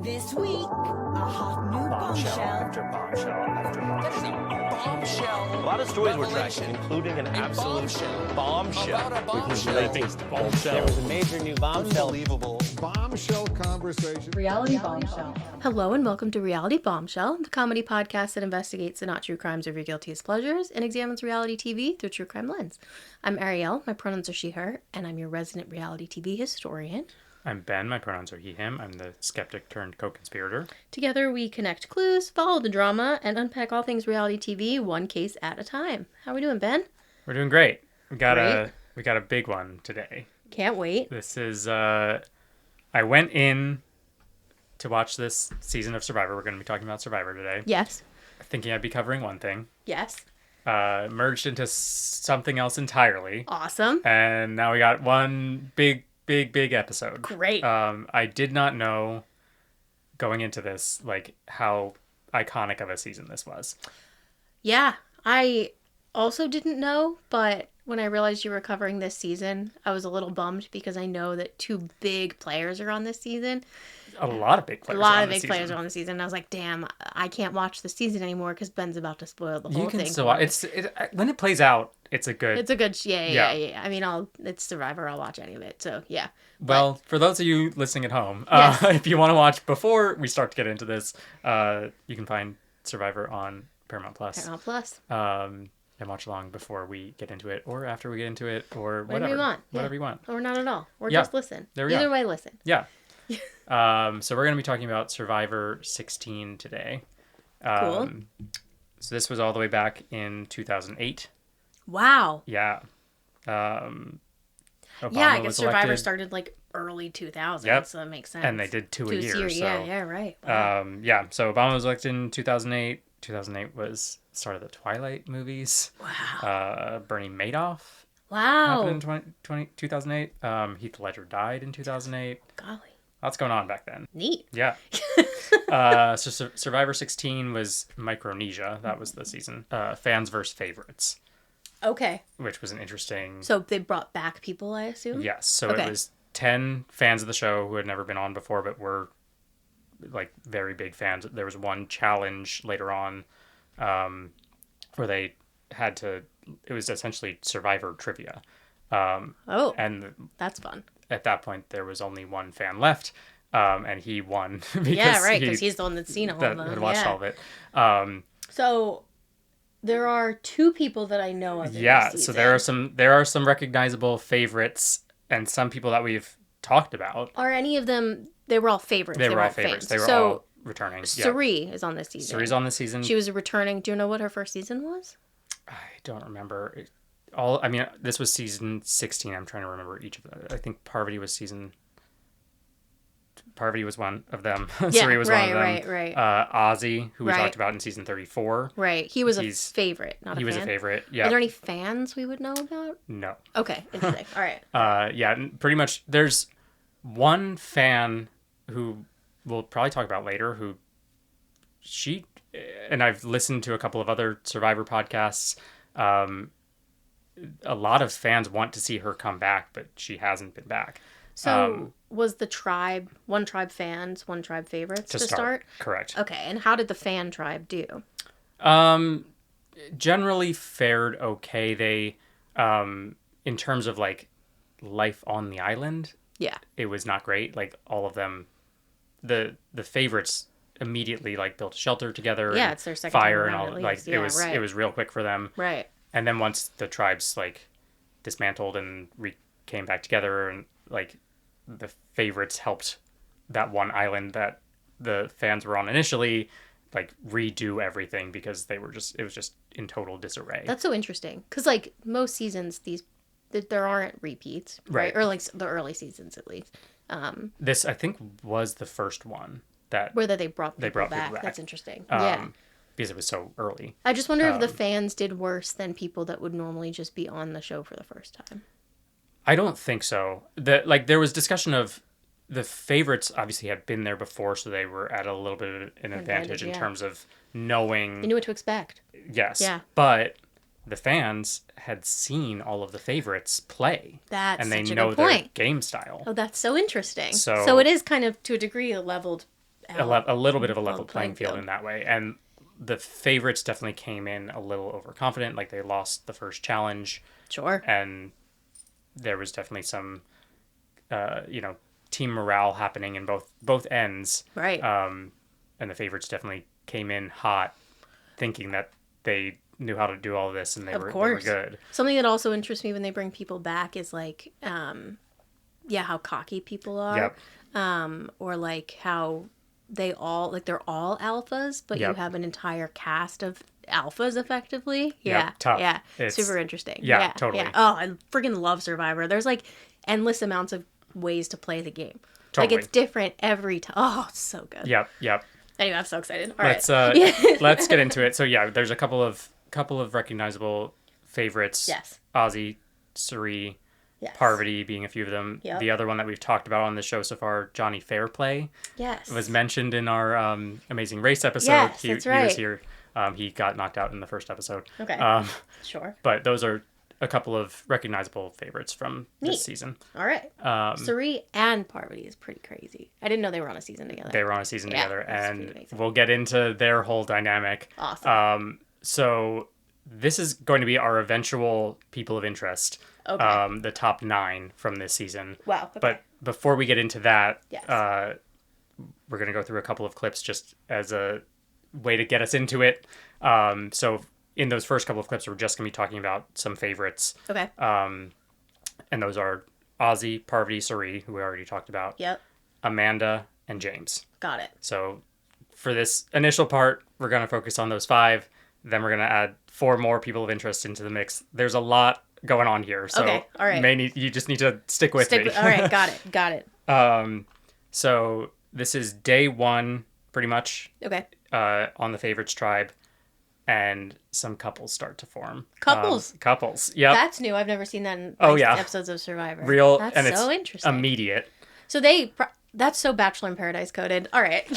This week, a hot new bombshell. After bombshell after bombshell. Bombshell. A lot of stories were revelation. tracking, including an absolute bombshell. About a bombshell. There was a major new bombshell. Unbelievable. Bombshell conversation. Reality Bombshell. Hello and welcome to Reality Bombshell, the comedy podcast that investigates the not true crimes of your guiltiest pleasures and examines reality TV through a true crime lens. I'm Ariel, my pronouns are she, her, and I'm your resident reality TV historian. I'm Ben, my pronouns are he, him. I'm the skeptic turned co-conspirator. Together we connect clues, follow the drama, and unpack all things reality TV one case at a time. How are we doing, Ben? We're doing great. We got a big one today. Can't wait. This is I went in to watch this season of Survivor. We're going to be talking about Survivor today. Yes. Thinking I'd be covering one thing. Yes. Merged into something else entirely. Awesome. And now we got one big episode. Great. I did not know going into this, like, how iconic of a season this was. Yeah, I also didn't know, but when I realized you were covering this season, I was a little bummed because I know that two big players are on this season. A lot of big players. Players are on the season. And I was like, damn, I can't watch the season anymore because Ben's about to spoil the whole You can thing. still watch. When it plays out, it's a good. Yeah. I mean, it's Survivor. I'll watch any of it. So yeah. Well, for those of you listening at home, Yes. If you want to watch before we start to get into this, you can find Survivor on Paramount Plus. Paramount Plus. And watch along before we get into it, or after we get into it, or Whatever you want. Whatever you want. Or not at all. Or Yeah. just listen. There we go. Either way, listen. Yeah. So we're going to be talking about Survivor 16 today. Cool. So this was all the way back in 2008. Wow. Yeah. I Obama guess was Survivor elected, started like early 2000s, Yep. so that makes sense. and they did two a year. series, So, yeah, right. Wow. So Obama was elected in 2008. 2008 was the start of the Twilight movies. Wow. Bernie Madoff Wow. happened in 2008. Heath Ledger died in 2008. Golly. Lots going on back then. Neat. Yeah. So Survivor 16 was Micronesia. That was the season. Fans versus favorites, Okay. which was an interesting... So they brought back people, I assume? Yes. So Okay. it was 10 fans of the show who had never been on before, but were like very big fans. There was one challenge later on where they had to... It was essentially Survivor trivia. And that's fun. at that point, there was only one fan left, and he won. Because he's the one that's seen all of them. Had watched all of it. So there are two people that I know of in Yeah, this so season. there are some recognizable favorites, and some people that we've talked about. Are any of them... They were all favorites. They were all all favorites. fans. They were all returning. Cirie is on this season. Cirie's on this season. She was a returning... Do you know what her first season was? I don't remember. This was season 16. I'm trying to remember each of them. I think Parvati was one of them. Cirie was one of them. Right. Ozzy, who we Right. talked about in season 34. Right. He was a favorite, not a fan. He was a favorite, yeah. Are there any fans we would know about? No. Okay, interesting. All right. Pretty much there's one fan who we'll probably talk about later and I've listened to a couple of other Survivor podcasts. A lot of fans want to see her come back, but she hasn't been back. So was the tribe, one tribe fans, one tribe favorites to start? Correct. Okay, and how did the fan tribe do? Generally fared okay. They, in terms of like life on the island, Yeah. it was not great. Like all of them, the favorites immediately like built a shelter together. Yeah, and it's their second fire time and around, all. at Like least. it Yeah, was right. it was real quick for them. Right. And then once the tribes like dismantled and came back together, and like the favorites helped that one island that the fans were on initially like redo everything because it was just in total disarray. That's so interesting because like most seasons, there aren't repeats, right? Or like the early seasons at least. This I think was the first one that Whether they brought people back. back. That's interesting. Yeah. Because it was so early. I just wonder if the fans did worse than people that would normally just be on the show for the first time. I don't think so. There was discussion of the favorites obviously had been there before, so they were at a little bit of an advantage in terms of knowing. You knew what to expect. Yes. Yeah. But the fans had seen all of the favorites play. That's and they such a know good their point. game style. Oh, that's so interesting. So it is kind of to a degree a leveled a little bit of a level playing field in that way. And the favorites definitely came in a little overconfident, like they lost the first challenge. Sure. And there was definitely some, team morale happening in both ends. Right. And the favorites definitely came in hot, thinking that they knew how to do all this and they were good. Something that also interests me when they bring people back is like, how cocky people are. Yep. Or like how they're all alphas, but you have an entire cast of alphas effectively. Yeah. Tough. Yeah. It's super interesting. Yeah, totally. Yeah. Oh, I freaking love Survivor. There's like endless amounts of ways to play the game. Totally. Like it's different every time. Oh, it's so good. Yep. Anyway, I'm so excited. All right. Let's get into it. So yeah, there's a couple of recognizable favorites. Yes. Ozzy, Cirie, Parvati being a few of them. Yep. The other one that we've talked about on the show so far, Johnny Fairplay. Yes. Was mentioned in our Amazing Race episode. Yes, he that's right. was here. He got knocked out in the first episode. Okay. Sure. But those are a couple of recognizable favorites from this season. All right. Cirie and Parvati is pretty crazy. I didn't know they were on a season together. They were on a season together, that's and we'll get into their whole dynamic. Awesome. So this is going to be our eventual people of interest. Okay. The top 9 from this season. Wow. Okay. But before we get into that, Yes. We're going to go through a couple of clips just as a way to get us into it. So in those first couple of clips, we're just going to be talking about some favorites. Okay. And those are Ozzy, Parvati, Cirie, who we already talked about. Yep. Amanda, and James. Got it. So for this initial part, we're going to focus on those 5. Then we're going to add 4 more people of interest into the mix. There's a lot going on here. So okay. All right. you just need to stick with me. All right. Got it. So this is day 1, pretty much. Okay. On the favorites tribe. And some couples start to form. Couples? Yep. That's new. I've never seen that in episodes of Survivor. That's and so it's interesting. Immediate. So that's so Bachelor in Paradise coded. All right.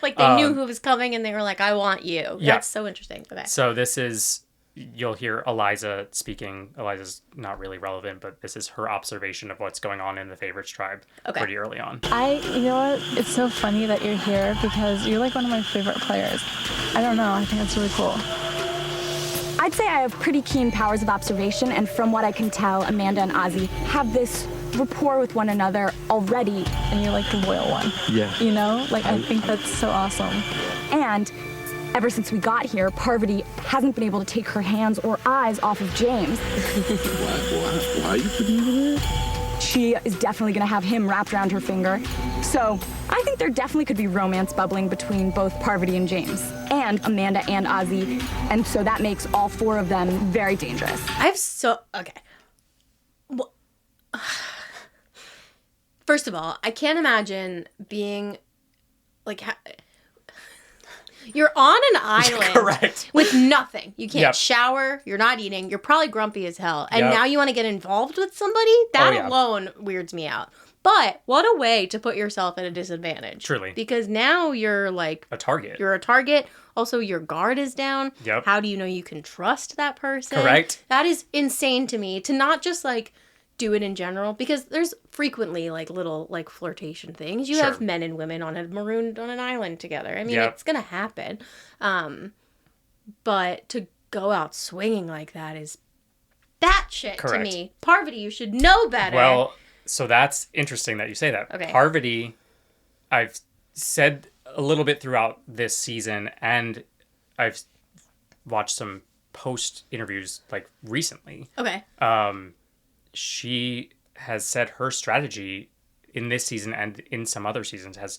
Like they knew who was coming and they were like, I want you. Yeah. That's so interesting. Okay. So this is, you'll hear Eliza speaking. Eliza's not really relevant, but this is her observation of what's going on in the favorites tribe pretty early on. You know what? It's so funny that you're here because you're like one of my favorite players. I don't know. I think that's really cool. I'd say I have pretty keen powers of observation, and from what I can tell, Amanda and Ozzy have this rapport with one another already. And you're like the loyal one. Yeah. You know? Like, I think that's so awesome. And ever since we got here, Parvati hasn't been able to take her hands or eyes off of James. Why are you putting me there? She is definitely gonna have him wrapped around her finger. So I think there definitely could be romance bubbling between both Parvati and James, and Amanda and Ozzy, and so that makes all 4 of them very dangerous. Okay. Well, first of all, I can't imagine being like you're on an island Correct. with nothing. You can't shower. You're not eating. You're probably grumpy as hell. And now you want to get involved with somebody? That alone weirds me out. But what a way to put yourself at a disadvantage. Truly. Because now you're like a target. You're a target. Also, your guard is down. Yep. How do you know you can trust that person? Correct. That is insane to me. To not just like do it in general, because there's frequently like little like flirtation things. You have men and women marooned on an island together. I mean, it's gonna happen. But to go out swinging like that is batshit to me. Parvati, you should know better. Well, so that's interesting that you say that. Okay. Parvati, I've said a little bit throughout this season, and I've watched some post interviews like recently. Okay. She has said her strategy in this season and in some other seasons has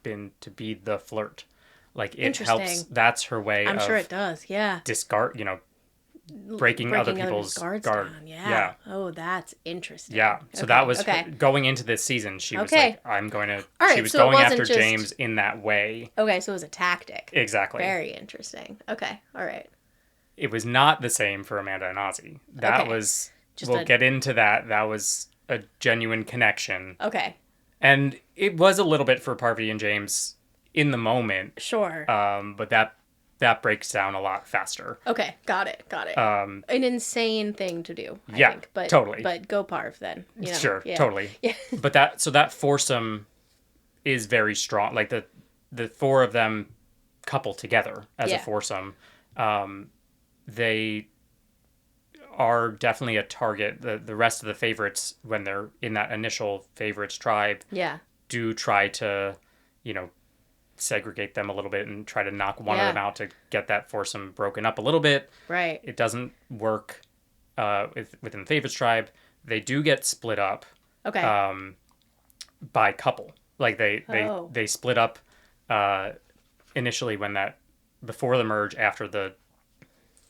been to be the flirt. Like it helps. That's her way. I'm sure it does. Yeah. Discard. Breaking other people's guard. Down. Yeah. Oh, that's interesting. Yeah. So that was her, going into this season. She was like, I'm going to. Right, she was so going after James in that way. Okay, so it was a tactic. Exactly. Very interesting. Okay. All right. It was not the same for Amanda and Ozzy. That was. We'll get into that. That was a genuine connection. Okay. And it was a little bit for Parvati and James in the moment. Sure. But that breaks down a lot faster. Okay, got it. An insane thing to do, I think. But, totally. But go Parv then. Sure, totally. Yeah. But that foursome is very strong. Like the four of them couple together as a Yeah. foursome. They are definitely a target. The rest of the favorites, when they're in that initial favorites tribe, Yeah. do try to, segregate them a little bit and try to knock one of them out to get that foursome broken up a little bit. Right. It doesn't work within the favorites tribe. They do get split up Okay. by couple. Like they split up initially before the merge, after the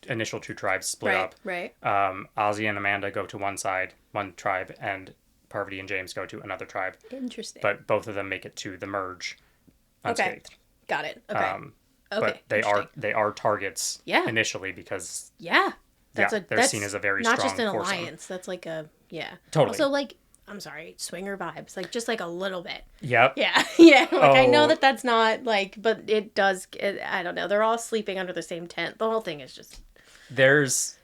initial two tribes split up. Right. Ozzy and Amanda go to one tribe, and Parvati and James go to another tribe. Interesting. But both of them make it to the merge unscathed. Got it. Okay. But they are targets initially because they're seen as a very not strong just an foursome. alliance. That's like a Totally. Also, like, I'm sorry, swinger vibes, like just like a little bit. Yep. Yeah. Like I know that's not like, but it does. I don't know. They're all sleeping under the same tent. The whole thing is just. There's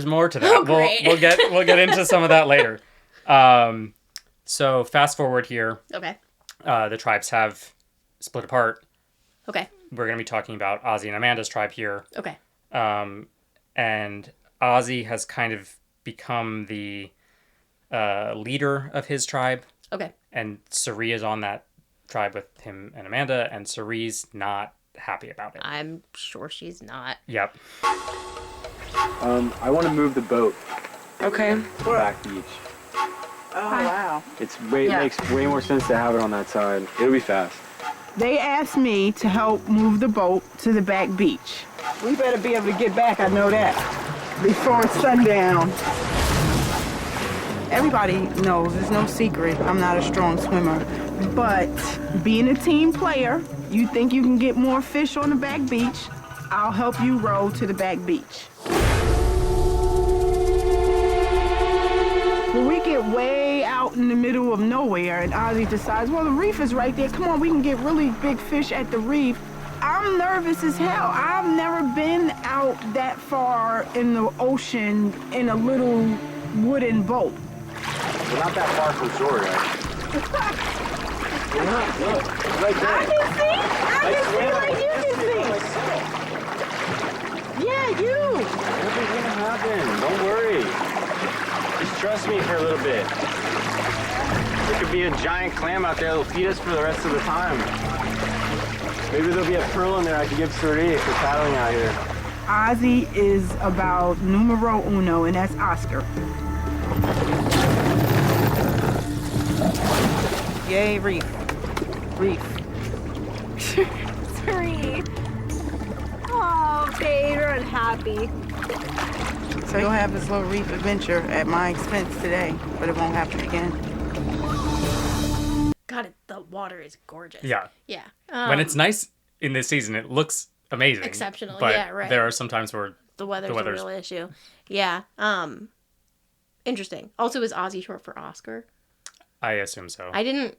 more to that. Oh, great. We'll get into some of that later. So fast forward here. Okay. The tribes have split apart. Okay. We're going to be talking about Ozzy and Amanda's tribe here. Okay. And Ozzy has kind of become the leader of his tribe. Okay. And Cirie is on that tribe with him and Amanda, and Cirie's not happy about it. I'm sure she's not. Yep. I want to move the boat. Okay. To the back beach. Oh, wow. Makes way more sense to have it on that side. It'll be fast. They asked me to help move the boat to the back beach. We better be able to get back, I know that, before sundown. Everybody knows, it's no secret, I'm not a strong swimmer. But being a team player, you think you can get more fish on the back beach, I'll help you row to the back beach. When we get way out in the middle of nowhere and Ozzy decides, well, the reef is right there. Come on, we can get really big fish at the reef. I'm nervous as hell. I've never been out that far in the ocean in a little wooden boat. We're not that far from shore, right? We're not. Look, it's right there. I can see like you can see. Yeah, you. Nothing's gonna happen. Don't worry. Just trust me for a little bit. There could be a giant clam out there that'll feed us for the rest of the time. Maybe there'll be a pearl in there I can give Cirie for paddling out here. Ozzy is about numero uno, and that's Oscar. Yay, reef. Reef. Cirie. Oh, babe, you're unhappy. So you'll have this little reef adventure at my expense today, but it won't happen again. God, the water is gorgeous. Yeah. Yeah. When it's nice in this season, it looks amazing. Exceptional. But yeah, right. there are some times where the weather's a real issue. Yeah. Interesting. Also, is Ozzy short for Oscar? I assume so. I didn't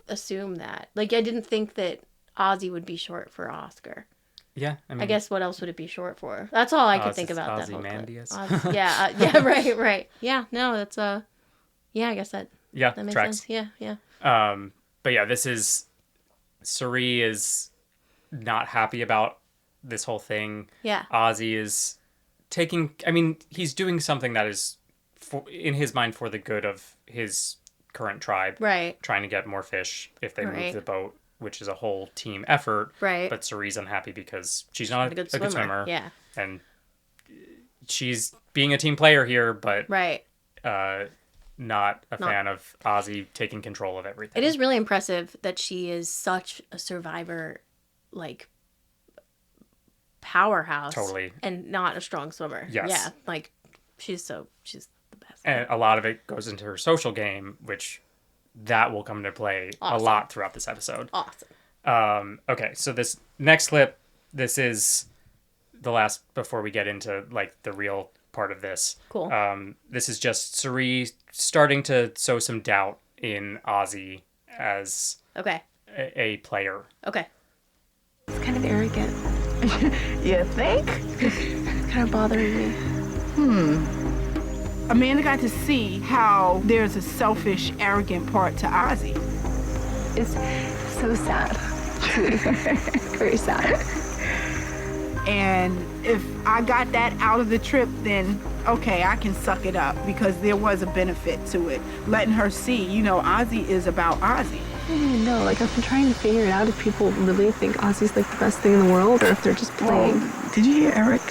assume that. Like, I didn't think that Ozzy would be short for Oscar. Yeah, I mean, I guess what else would it be short for? That's all I could think about. That whole clip. Yeah, right. Yeah, no, that's yeah, I guess that makes tracks. sense. Yeah. But yeah, this is Cirie is not happy about this whole thing. Yeah. Ozzy is he's doing something that is in his mind for the good of his current tribe. Right. Trying to get more fish if they move the boat, which is a whole team effort. Right. But Cirie's unhappy because she's not a good swimmer. Yeah. And she's being a team player here, but not a fan of Ozzy taking control of everything. It is really impressive that she is such a survivor, like, powerhouse. Totally. And not a strong swimmer. Yes. Yeah. Like, she's the best. And a lot of it goes into her social game, which that will come into play a lot throughout this episode. Awesome. Okay, so this next clip, this is the last before we get into like the real part of this. Cool. This is just Cirie starting to sow some doubt in Ozzy as a player. Okay. It's kind of arrogant. You think? It's kind of bothering me. Amanda got to see how there's a selfish, arrogant part to Ozzy. It's so sad. Very sad. And if I got that out of the trip, then okay, I can suck it up because there was a benefit to it. Letting her see, you know, Ozzy is about Ozzy. I don't even know. Like, I've been trying to figure it out if people really think Ozzy's like the best thing in the world or if they're just playing. Oh, did you hear Erik?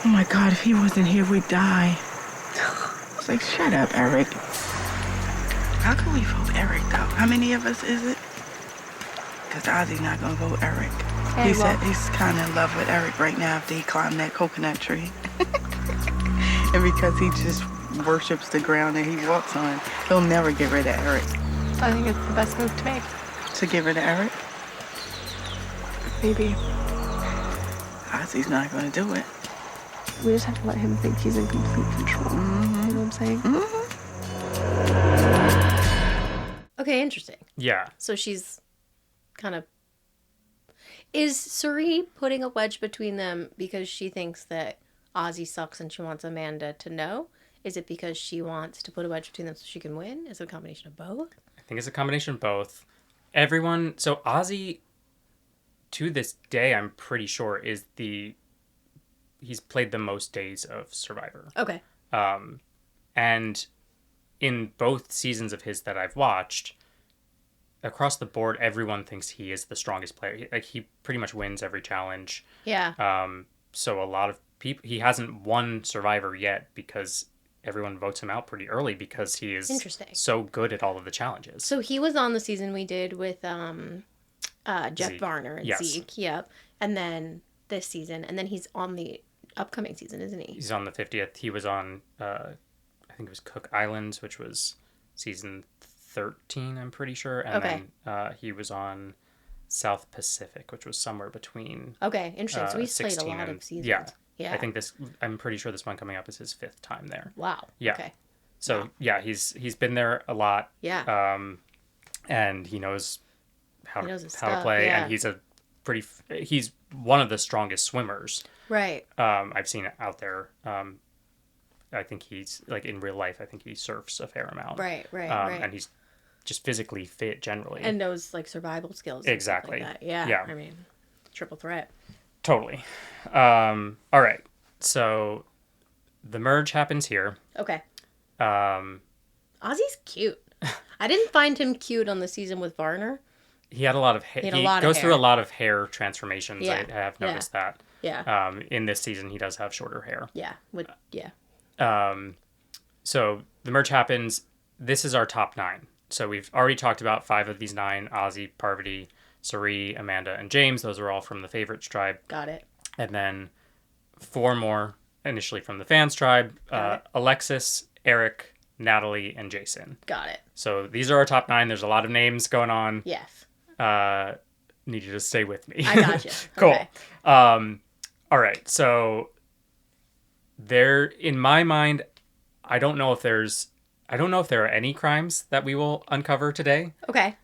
Oh my God, if he wasn't here, we'd die. I was like, shut up, Erik. How can we vote Erik, though? How many of us is it? Because Ozzy's not going to vote Erik. He said he's kind of in love with Erik right now after he climbed that coconut tree. And because he just worships the ground that he walks on, he'll never get rid of Erik. I think it's the best move to make. To get rid of Erik? Maybe. Ozzy's not going to do it. We just have to let him think he's in complete control. Mm-hmm. You know what I'm saying? Mm-hmm. Okay, interesting. Yeah. So she's kind of... Is Cirie putting a wedge between them because she thinks that Ozzy sucks and she wants Amanda to know? Is it because she wants to put a wedge between them so she can win? Is it a combination of both? I think it's a combination of both. Everyone... So Ozzy, to this day, I'm pretty sure, he's played the most days of Survivor. Okay. And in both seasons of his that I've watched, across the board, everyone thinks he is the strongest player. Like, he pretty much wins every challenge. Yeah. So a lot of people... He hasn't won Survivor yet because everyone votes him out pretty early because he is so good at all of the challenges. So he was on the season we did with Jeff Zeke. Varner and Yes. Zeke. Yep. And then this season. And then he's on the upcoming season, isn't he? He's on the 50th. He was on, I think it was Cook Islands, which was season 13, I'm pretty sure. And then he was on South Pacific, which was somewhere between... Okay, interesting. So he's played a lot of seasons. Yeah. I think I'm pretty sure this one coming up is his 5th time there. Wow. Yeah. Okay. So, yeah, he's been there a lot. Yeah. And he knows how to stuff, play. yeah. And he's one of the strongest swimmers. Right. I've seen it out there. I think he's, like, in real life, I think he surfs a fair amount. Right. And he's just physically fit generally. And knows, like, survival skills. Exactly. And stuff like that. Yeah. I mean, triple threat. Totally. All right. So the merge happens here. Okay. Um, Ozzy's cute. I didn't find him cute on the season with Varner. He had a lot of hair. He goes through a lot of hair transformations. Yeah. I have noticed that. Yeah. In this season, he does have shorter hair. Yeah. So the merge happens. This is our top 9. So we've already talked about 5 of these 9: Ozzy, Parvati, Cirie, Amanda, and James. Those are all from the favorites tribe. Got it. And then 4 more initially from the fans tribe: Alexis, Erik, Natalie, and Jason. Got it. So these are our top 9. There's a lot of names going on. Yes. Need you to stay with me. I got you. Cool. Okay. All right. So there, in my mind, I don't know if there are any crimes that we will uncover today. Okay.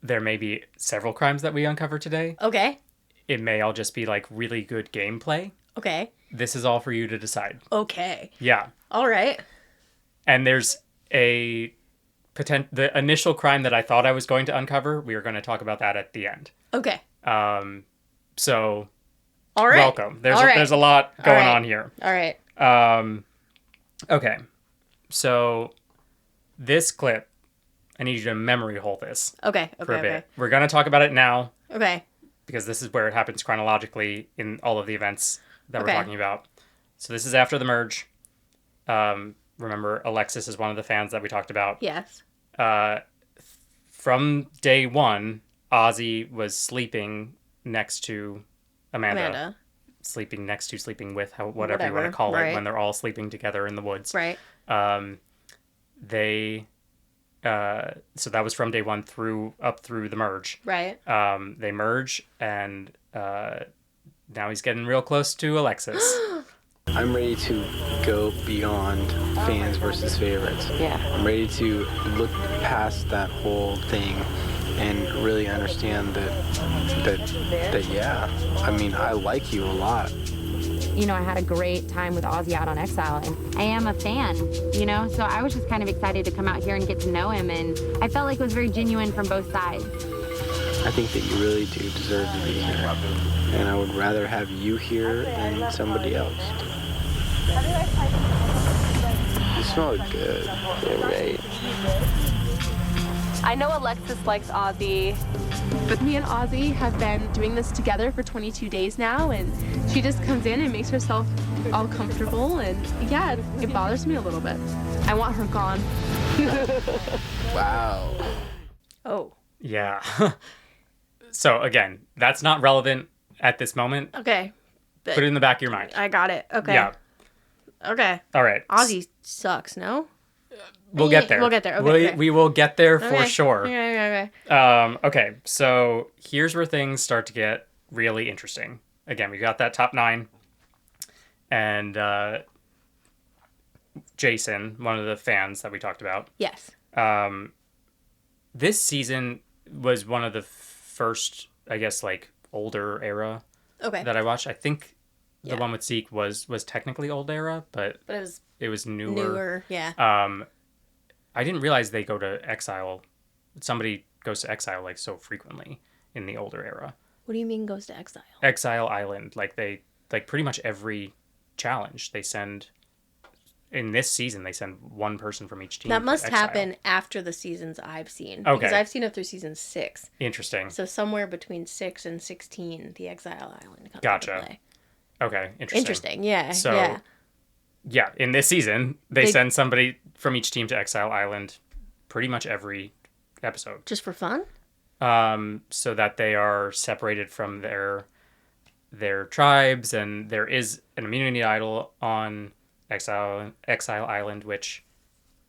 There may be several crimes that we uncover today. Okay. It may all just be like really good gameplay. Okay. This is all for you to decide. Okay. Yeah. All right. And there's the initial crime that I thought I was going to uncover. We are going to talk about that at the end. Okay. So all right. Welcome. There's a lot going on here. All right. Okay. So this clip, I need you to memory hole this. Okay. For a bit. We're going to talk about it now. Okay. Because this is where it happens chronologically in all of the events that we're talking about. So this is after the merge. Remember, Alexis is one of the fans that we talked about. Yes. From day 1, Ozzy was sleeping next to Amanda. Sleeping with, whatever you want to call it, when they're all sleeping together in the woods. Right. So that was from day 1 up through the merge. Right. They merge, and now he's getting real close to Alexis. I'm ready to go beyond fans versus favorites. Yeah. I'm ready to look past that whole thing and really understand that yeah, I mean, I like you a lot. You know, I had a great time with Ozzy out on Exile, and I am a fan, you know, so I was just kind of excited to come out here and get to know him, and I felt like it was very genuine from both sides. I think that you really do deserve to be here. And I would rather have you here than somebody else. You smell good. Yeah, right. I know Alexis likes Ozzy, but me and Ozzy have been doing this together for 22 days now, and she just comes in and makes herself all comfortable, and yeah, it bothers me a little bit. I want her gone. Wow. Oh. Yeah. So again, that's not relevant at this moment. Okay. Put it in the back of your mind. I got it. Okay. Yeah. Okay. All right. Ozzy sucks, no? We'll get there. We'll get there. Okay, we will get there for sure. Okay. Okay, so here's where things start to get really interesting. Again, we got that top 9. And Jason, one of the fans that we talked about. Yes. This season was one of the first, I guess, like, older era that I watched. I think the one with Zeke was technically old era, but it was newer. Yeah. I didn't realize they go to exile. Somebody goes to exile like so frequently in the older era. What do you mean goes to exile? Exile Island, like pretty much every challenge they send. In this season, they send one person from each team. That must exile. happen after the seasons I've seen. Okay. Because I've seen it through season 6. Interesting. So somewhere between 6 and 16, the Exile Island comes Gotcha. into play. Okay, interesting. Yeah. So, yeah, in this season, they send somebody from each team to Exile Island pretty much every episode. Just for fun? So that they are separated from their tribes, and there is an immunity idol on Exile Island, which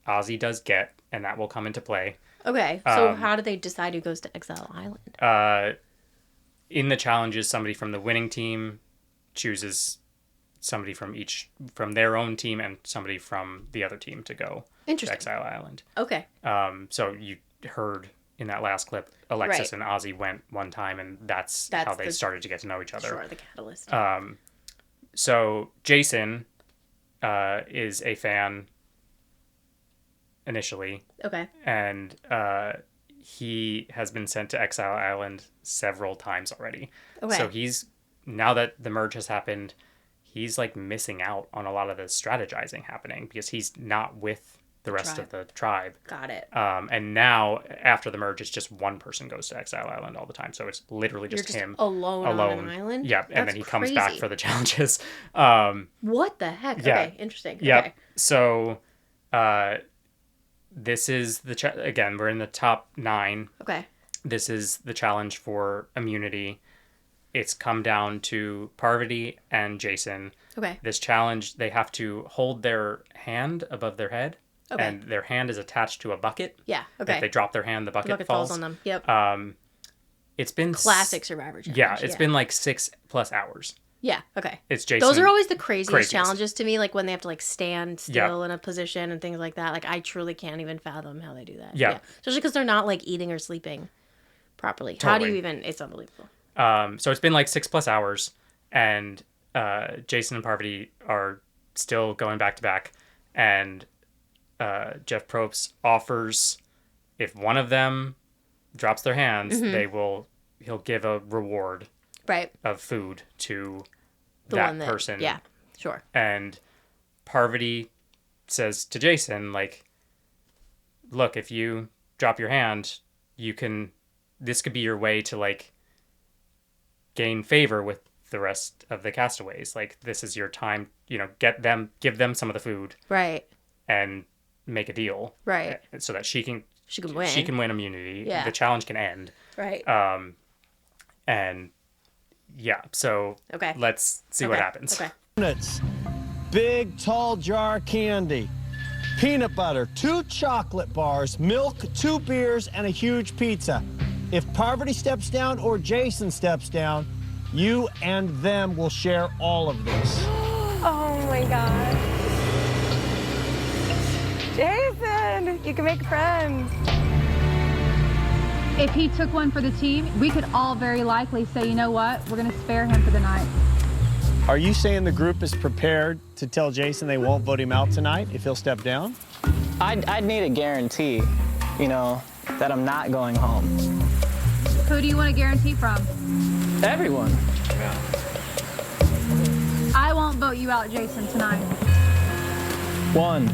Ozzy does get, and that will come into play. Okay, so how do they decide who goes to Exile Island? In the challenges, somebody from the winning team chooses somebody from their own team and somebody from the other team to go to Exile Island. Okay. So you heard in that last clip, Alexis and Ozzy went one time, and that's how they started to get to know each other. Sure, the catalyst. So Jason is a fan initially. Okay. And he has been sent to Exile Island several times already. Okay. So now that the merge has happened, he's like missing out on a lot of the strategizing happening because he's not with the rest of the tribe. Got it. And now after the merge, it's just one person goes to Exile Island all the time. So it's literally just him alone on an island. Yeah, and then he comes back for the challenges. What the heck? Yeah. Okay, interesting. Yeah. Okay. So this is again, we're in the top 9. Okay. This is the challenge for immunity. It's come down to Parvati and Jason. Okay. This challenge, they have to hold their hand above their head. Okay. And their hand is attached to a bucket. Yeah, okay. If they drop their hand, the bucket falls on them. Yep. It's been... Classic Survivor challenge. Yeah, it's been like 6+ hours. Yeah, okay. It's Jason. Those are always the craziest challenges to me, like when they have to like stand still in a position and things like that. Like I truly can't even fathom how they do that. Yeah. Especially because they're not like eating or sleeping properly. Totally. How do you even... It's unbelievable. So it's been like 6+ hours, and Jason and Parvati are still going back to back, and Jeff Probst offers if one of them drops their hands, he'll give a reward of food to that person. Yeah, sure. And Parvati says to Jason, like, look, if you drop your hand, this could be your way to like gain favor with the rest of the castaways. Like, this is your time, give them some of the food. Right. And make a deal. Right. So that she can win. She can win immunity. Yeah. The challenge can end. Right. And yeah, so let's see what happens. Okay. Big tall jar of candy, peanut butter, 2 chocolate bars, milk, 2 beers, and a huge pizza. If Parvati steps down or Jason steps down, you and them will share all of this. Oh my God. Jason, you can make friends. If he took one for the team, we could all very likely say, you know what, we're going to spare him for the night. Are you saying the group is prepared to tell Jason they won't vote him out tonight if he'll step down? I'd need a guarantee, that I'm not going home. Who do you want a guarantee from? Everyone. I won't vote you out, Jason, tonight. 1.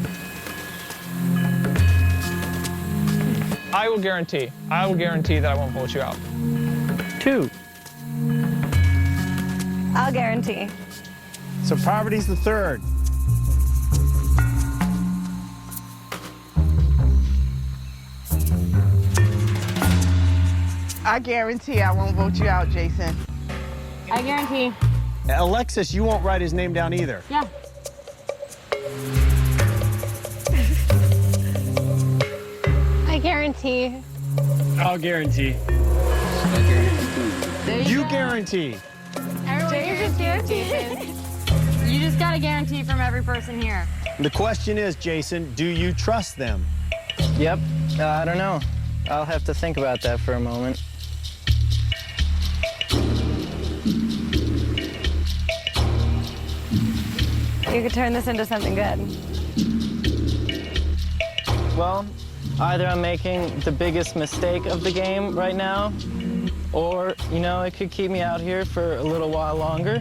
I will guarantee that I won't vote you out. 2. I'll guarantee. So Parvati's the third. I guarantee I won't vote you out, Jason. I guarantee. Alexis, you won't write his name down either. Yeah. I guarantee. I'll guarantee. You guarantee. Everyone just guarantee. You just got a guarantee from every person here. The question is, Jason, do you trust them? Yep. I don't know. I'll have to think about that for a moment. You could turn this into something good. Well, either I'm making the biggest mistake of the game right now, or, you know, it could keep me out here for a little while longer.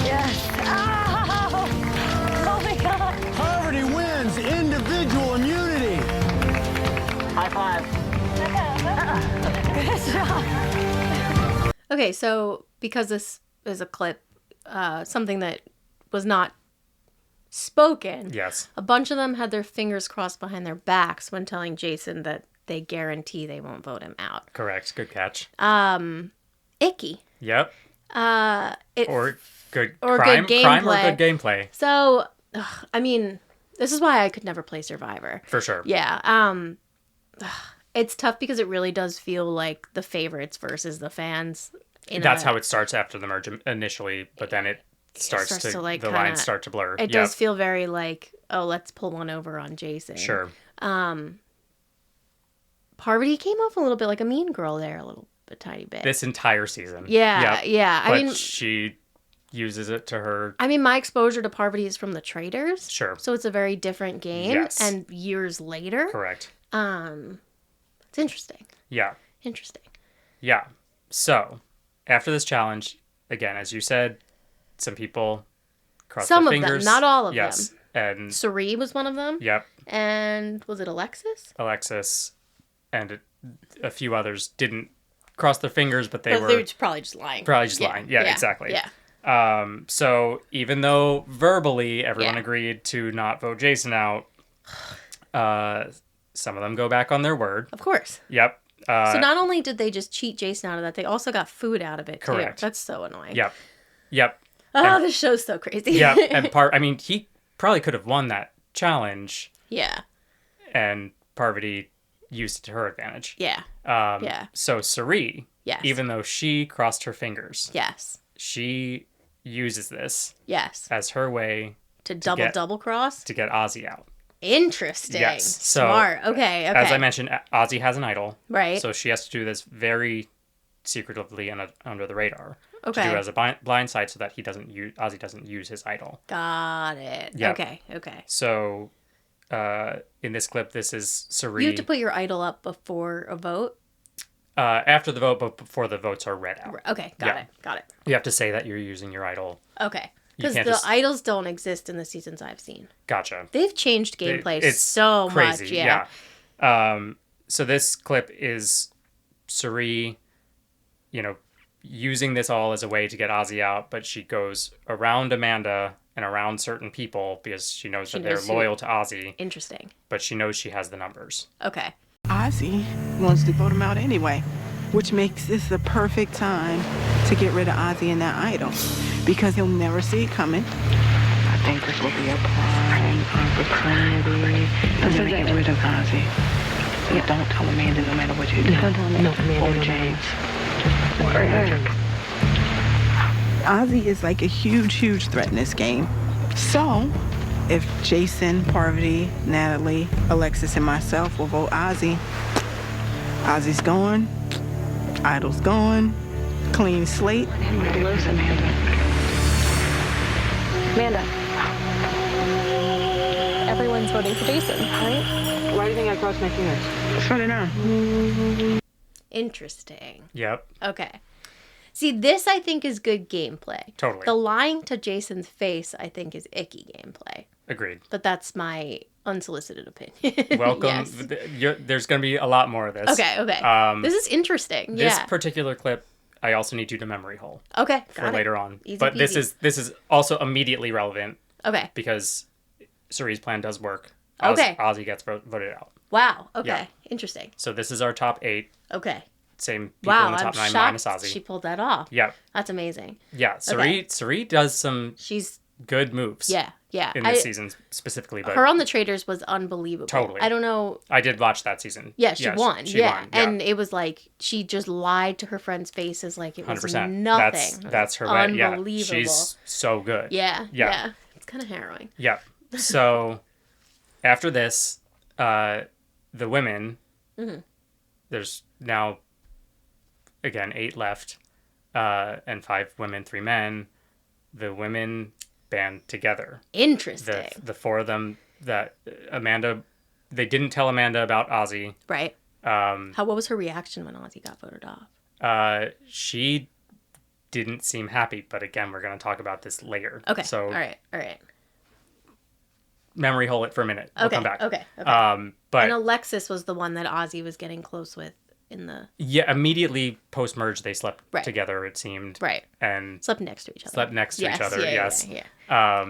Yes. Oh! Oh my God. Parvati wins individual immunity. High five. Good job. Okay, so because this is a clip, something that was not spoken. Yes. A bunch of them had their fingers crossed behind their backs when telling Jason that they guarantee they won't vote him out. Correct. Good catch. Icky. Yep. Or good or crime, good crime or gameplay. good gameplay. So, I mean, this is why I could never play Survivor. For sure. Yeah. It's tough because it really does feel like the favorites versus the fans. That's how it starts after the merge initially, but then it starts to like the lines start to blur. It does feel very like, oh, let's pull one over on Jason. Sure. Parvati came off a little bit like a mean girl there, a tiny bit. This entire season. Yeah, yeah. But I mean, she uses it to her. I mean, my exposure to Parvati is from the Traitors. Sure. So it's a very different game. Yes. And years later. Correct. It's interesting. Yeah. Interesting. Yeah. So, after this challenge, again, as you said, some people crossed their fingers. Some of them, not all of them. Yes. And Cirie was one of them. Yep. And was it Alexis? Alexis and a few others didn't cross their fingers, but they were probably just lying. Probably just lying. Yeah, exactly. Yeah. So even though verbally everyone agreed to not vote Jason out, some of them go back on their word. Of course. Yep. So not only did they just cheat Jason out of that, they also got food out of it correct. too. That's so annoying. Yep. Oh, this show's so crazy. Yeah. And I mean, he probably could have won that challenge. Yeah. And Parvati used it to her advantage. Yeah. So Cirie, yes, even though she crossed her fingers, yes, she uses this as her way to double cross to get Ozzy out. Interesting. Yes. So, smart. Okay. As I mentioned, Ozzy has an idol. Right. So she has to do this very secretively and under the radar. Okay. To do it as a blindside so that Ozzy doesn't use his idol. Got it. Yep. Okay. So in this clip, this is Cirie. You have to put your idol up before a vote? After the vote, but before the votes are read out. Okay, got it. You have to say that you're using your idol. Okay. Because the idols don't exist in the seasons I've seen. Gotcha. They've changed gameplay it's so crazy, much. Yeah. So this clip is Cirie, using this all as a way to get Ozzy out, but she goes around Amanda and around certain people because she knows that they're loyal to Ozzy. Interesting. But she knows she has the numbers. Okay. Ozzy wants to vote him out anyway, which makes this the perfect time to get rid of Ozzy and that idol because he'll never see it coming. I think this will be a prime opportunity to get rid of Ozzy. Yeah. Don't tell Amanda no matter what you do. Don't tell Amanda. Or James. Ozzy is like a huge threat in this game. So, if Jason, Parvati, Natalie, Alexis, and myself will vote Ozzy, Ozzy's gone, idol's gone, clean slate. Lives Amanda. Amanda. Everyone's voting for Jason, right? Why do you think I crossed my fingers? Shut it down. Interesting. Yep. Okay. See, this I think is good gameplay. Totally. The lying to Jason's face I think is icky gameplay. Agreed. But that's my unsolicited opinion. Welcome. Yes. There's going to be a lot more of this. Okay. This is interesting. This Yeah. particular clip, I also need you to memory hole. Okay. For Got it. later on. Easy But peasy. this is also immediately relevant. Okay. Because Cirie's plan does work. Okay. Ozzy gets voted out. Wow. Okay. Yeah. Interesting. So this is our top 8. Okay. Same people Wow. in the I'm top 9 shocked minus Ozzy. she pulled that off. Yeah. That's amazing. Yeah. Okay. Cirie does some good moves. Yeah. Yeah. In this season specifically. But her on the Traders was unbelievable. Totally. I don't know. I did watch that season. Yeah, she won. She yeah. won. And it was like she just lied to her friends' faces like it was 100%. nothing. That's her way. Yeah. Unbelievable. She's so good. Yeah. Yeah. It's kind of harrowing. Yeah. So after this, the women, there's now, again, 8 left, and 5 women, 3 men. The women band together. Interesting. The 4 of them that Amanda, they didn't tell Amanda about Ozzy. Right. What was her reaction when Ozzy got voted off? She didn't seem happy, but again, we're going to talk about this later. Okay. So all right. memory hole it for a minute. We'll come back. Okay. But and Alexis was the one that Ozzy was getting close with in the... Yeah, immediately post-merge, they slept together, it seemed. Right. And slept next to each other. Slept next to each other, yes. Yeah.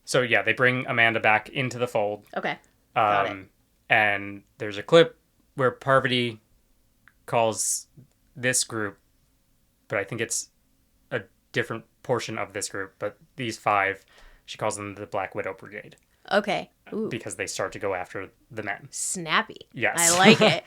So, yeah, they bring Amanda back into the fold. Okay. Got it. And there's a clip where Parvati calls this group, but I think it's a different portion of this group, but these 5, she calls them the Black Widow Brigade. Okay. Ooh. Because they start to go after the men. Snappy. Yes. I like it.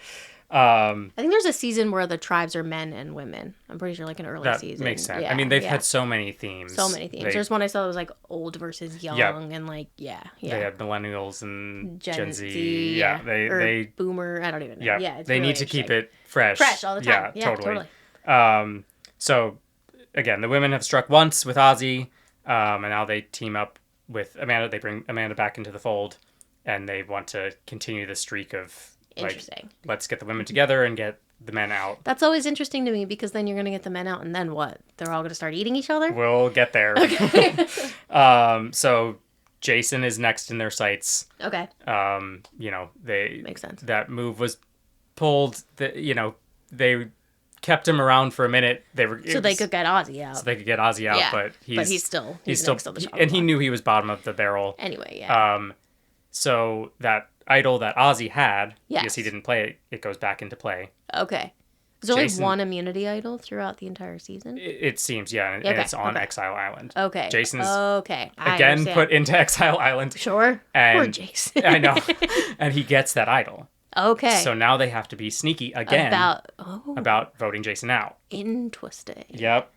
I think there's a season where the tribes are men and women. I'm pretty sure like an early season. That makes sense. Yeah, I mean, they've had so many themes. So many themes. There's one I saw that was like old versus young and like, They had millennials and Gen Z. Yeah. They boomer. I don't even know. Yeah. It's they really need to keep it fresh. Fresh all the time. Yeah, totally. So again, the women have struck once with Ozzy, and now they team up with Amanda. They bring Amanda back into the fold, and they want to continue the streak of interesting. Let's get the women together and get the men out. That's always interesting to me because then you're going to get the men out, and then what? They're all going to start eating each other? We'll get there. Okay. So Jason is next in their sights. Okay. They makes sense. That move was pulled. They kept him around for a minute. They could get Ozzy out. So they could get Ozzy out, but he's still next on the chopping block. He knew he was bottom of the barrel. Anyway, yeah. So that idol that Ozzy had, because he didn't play it, it goes back into play. Okay. Is there only one immunity idol throughout the entire season? It seems, yeah, and it's on Exile Island. Okay. Jason's again put into Exile Island. Sure. And poor Jason. I know. And he gets that idol. Okay. So now they have to be sneaky again about voting Jason out. Interesting. Yep.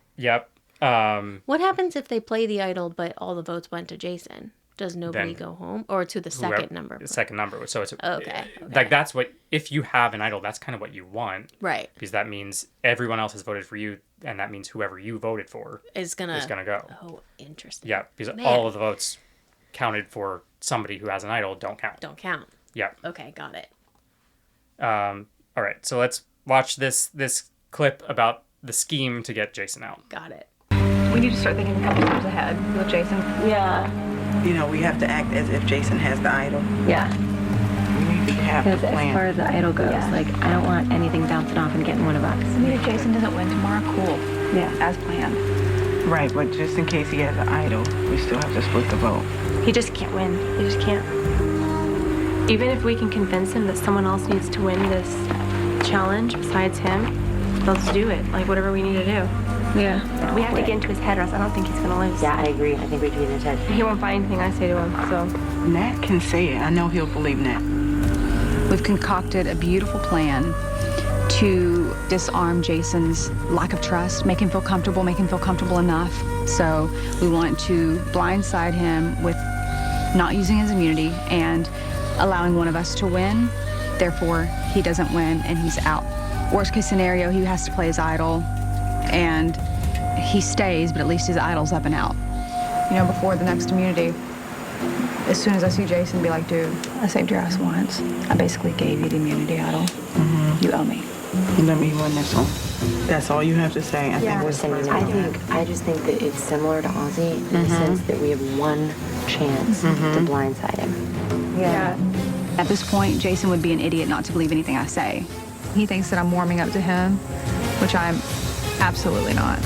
What happens if they play the idol but all the votes went to Jason? Does nobody go home? Or to the second number? The second number. So it's okay. Like that's what, if you have an idol, that's kind of what you want. Right. Because that means everyone else has voted for you, and that means whoever you voted for is gonna go. Oh, interesting. Yeah, because all of the votes counted for somebody who has an idol don't count. Yeah. Okay, got it. All right, so let's watch this clip about the scheme to get Jason out. Got it. We need to start thinking a couple steps ahead with Jason. Yeah. We have to act as if Jason has the idol. Yeah. We need to have a plan. As far as the idol goes, I don't want anything bouncing off and getting one of us. I mean, if Jason doesn't win tomorrow, cool. Yeah. As planned. Right, but just in case he has an idol, we still have to split the vote. He just can't win. He just can't. Even if we can convince him that someone else needs to win this challenge besides him, let's do it. Like, whatever we need to do. Yeah. We have to get into his head, or else I don't think he's going to lose. Yeah, I agree. I think we can get in his head. He won't buy anything I say to him, so. Nat can say it. I know he'll believe Nat. We've concocted a beautiful plan to disarm Jason's lack of trust, make him feel comfortable enough. So we want to blindside him with not using his immunity and allowing one of us to win. Therefore, he doesn't win and he's out. Worst case scenario, he has to play his idol and he stays, but at least his idol's up and out. You know, before the next immunity, as soon as I see Jason, be like, dude, I saved your ass once. I basically gave you the immunity idol. You owe me. Let me win this one. That's all you have to say. I think we're sending I just think that it's similar to Ozzy in the sense that we have one chance to blindside him. Yeah. At this point, Jason would be an idiot not to believe anything I say. He thinks that I'm warming up to him, which I'm absolutely not.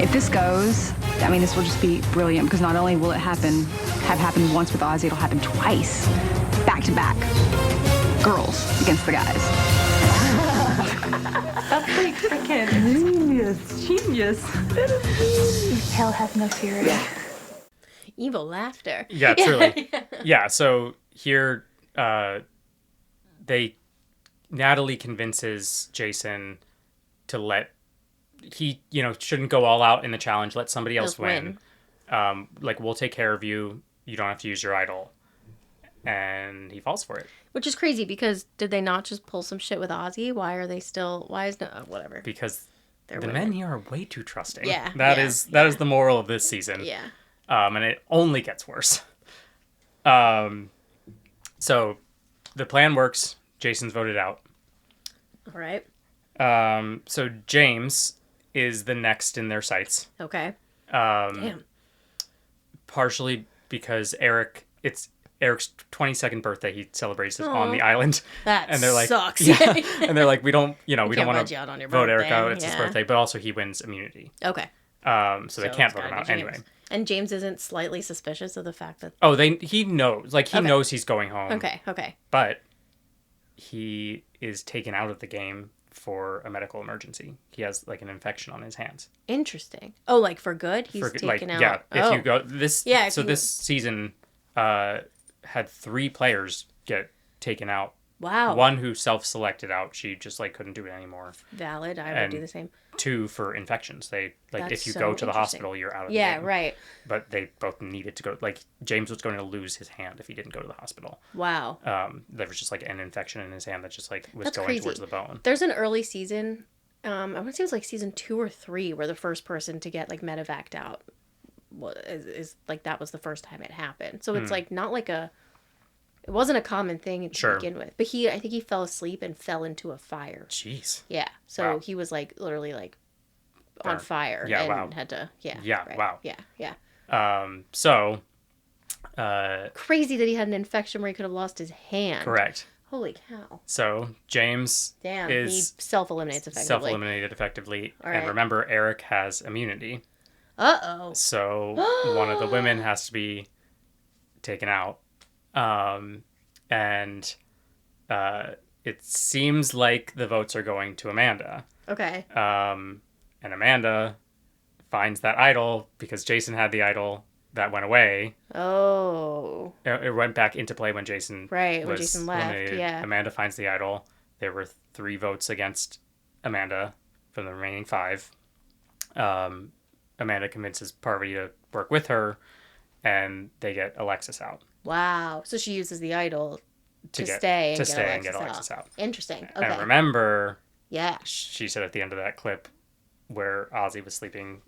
If this goes, I mean, this will just be brilliant because not only will it have happened once with Ozzy, it'll happen twice, back to back. Girls against the guys. That's like freaking genius. Hell has no fury. Evil laughter. Yeah, truly. Yeah, so here Natalie convinces Jason to let shouldn't go all out in the challenge, let somebody else win. Like, we'll take care of you, you don't have to use your idol. And he falls for it. Which is crazy because did they not just pull some shit with Ozzy? Why is whatever? Because they're the women. men here are way too trusting. Yeah. That is the moral of this season. Yeah. And it only gets worse. So the plan works. Jason's voted out. All right. So James is the next in their sights. Okay. Damn. Partially because it's Erik's 22nd birthday. He celebrates it on the island. That and they're like, sucks. Yeah. And they're like, we don't want vote to you out on your vote Erik birthday. out. It's his birthday, but also he wins immunity. Okay. So they can't vote him out anyway. And James isn't slightly suspicious of the fact that... Oh, he knows. Like, he knows he's going home. Okay. But he is taken out of the game for a medical emergency. He has, like, an infection on his hands. Interesting. Oh, like, for good? He's taken out... Yeah, if you go... This season had 3 players get taken out. Wow. 1 who self-selected out. She just, like, couldn't do it anymore. Valid. I would do the same. 2 for infections. That's if you so go to the interesting. hospital, you're out of the game. Yeah, right. But they both needed to go. Like, James was going to lose his hand if he didn't go to the hospital. Wow. There was just, like, an infection in his hand that just, like, was That's going crazy. towards the bone. There's an early season, I want to say it was, like, season 2 or 3, where the first person to get, like, medevaced out is like, that was the first time it happened. So it's, like, not like it wasn't a common thing to begin with. But I think he fell asleep and fell into a fire. Jeez. Yeah. So he was, like, literally, like, on fire. Yeah, and wow. had to, Yeah, right. wow. Yeah. So... crazy that he had an infection where he could have lost his hand. Correct. Holy cow. So, James he self-eliminates effectively. Self-eliminated effectively. All And right. remember, Erik has immunity. Uh-oh. So, one of the women has to be taken out. And it seems like the votes are going to Amanda. Okay. And Amanda finds that idol because Jason had the idol that went away. Oh. It went back into play when Jason when was Jason left, eliminated. yeah. Amanda finds the idol. There were 3 votes against Amanda from the remaining 5. Amanda convinces Parvati to work with her, and they get Alexis out. Wow. So she uses the idol to get stay and get Alexis out. Interesting. Okay. And remember, yeah, she said at the end of that clip where Ozzy was sleeping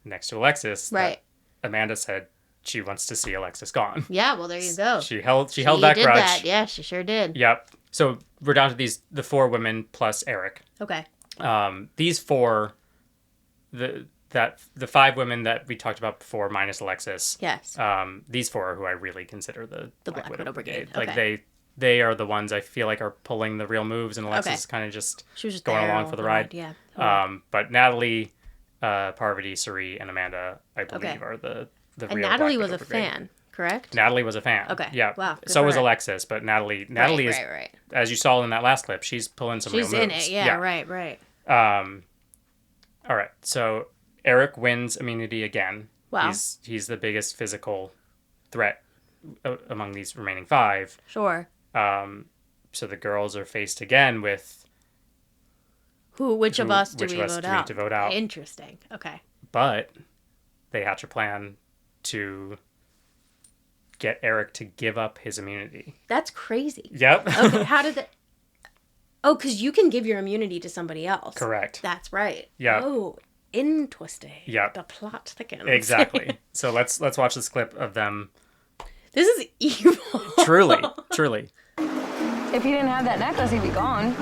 next to Alexis, right? Amanda said she wants to see Alexis gone. Yeah, well, there you go. She held that did grudge. That. Yeah, she sure did. Yep. So we're down to the 4 women plus Erik. Okay. These 4, the 5 women that we talked about before minus Alexis. Yes. These 4 are who I really consider the Black Widow Brigade. Like Okay. they are the ones I feel like are pulling the real moves, and Alexis is kind of she was just going there along for the ride. Yeah. But Natalie, Parvati, Cirie, and Amanda, I believe, are the and real Natalie Black was a Widow Brigade. fan, correct? Natalie was a fan. Okay. Yeah. Wow. Good So for was her. Alexis, but Natalie is, right. as you saw in that last clip, she's pulling some real She's moves. in it. Yeah. Right. All right. So Erik wins immunity again. Wow. He's the biggest physical threat among these remaining 5. Sure. So the girls are faced again with which of us do which we of us vote do we need out? to vote out? Interesting. Okay. But they hatch a plan to get Erik to give up his immunity. That's crazy. Yep. Okay. How did that? Oh, because you can give your immunity to somebody else. Correct. That's right. Yeah. Oh. in twisting. Yeah. The plot thickens. Exactly. So let's watch this clip of them. This is evil. Truly. If he didn't have that necklace, he'd be gone.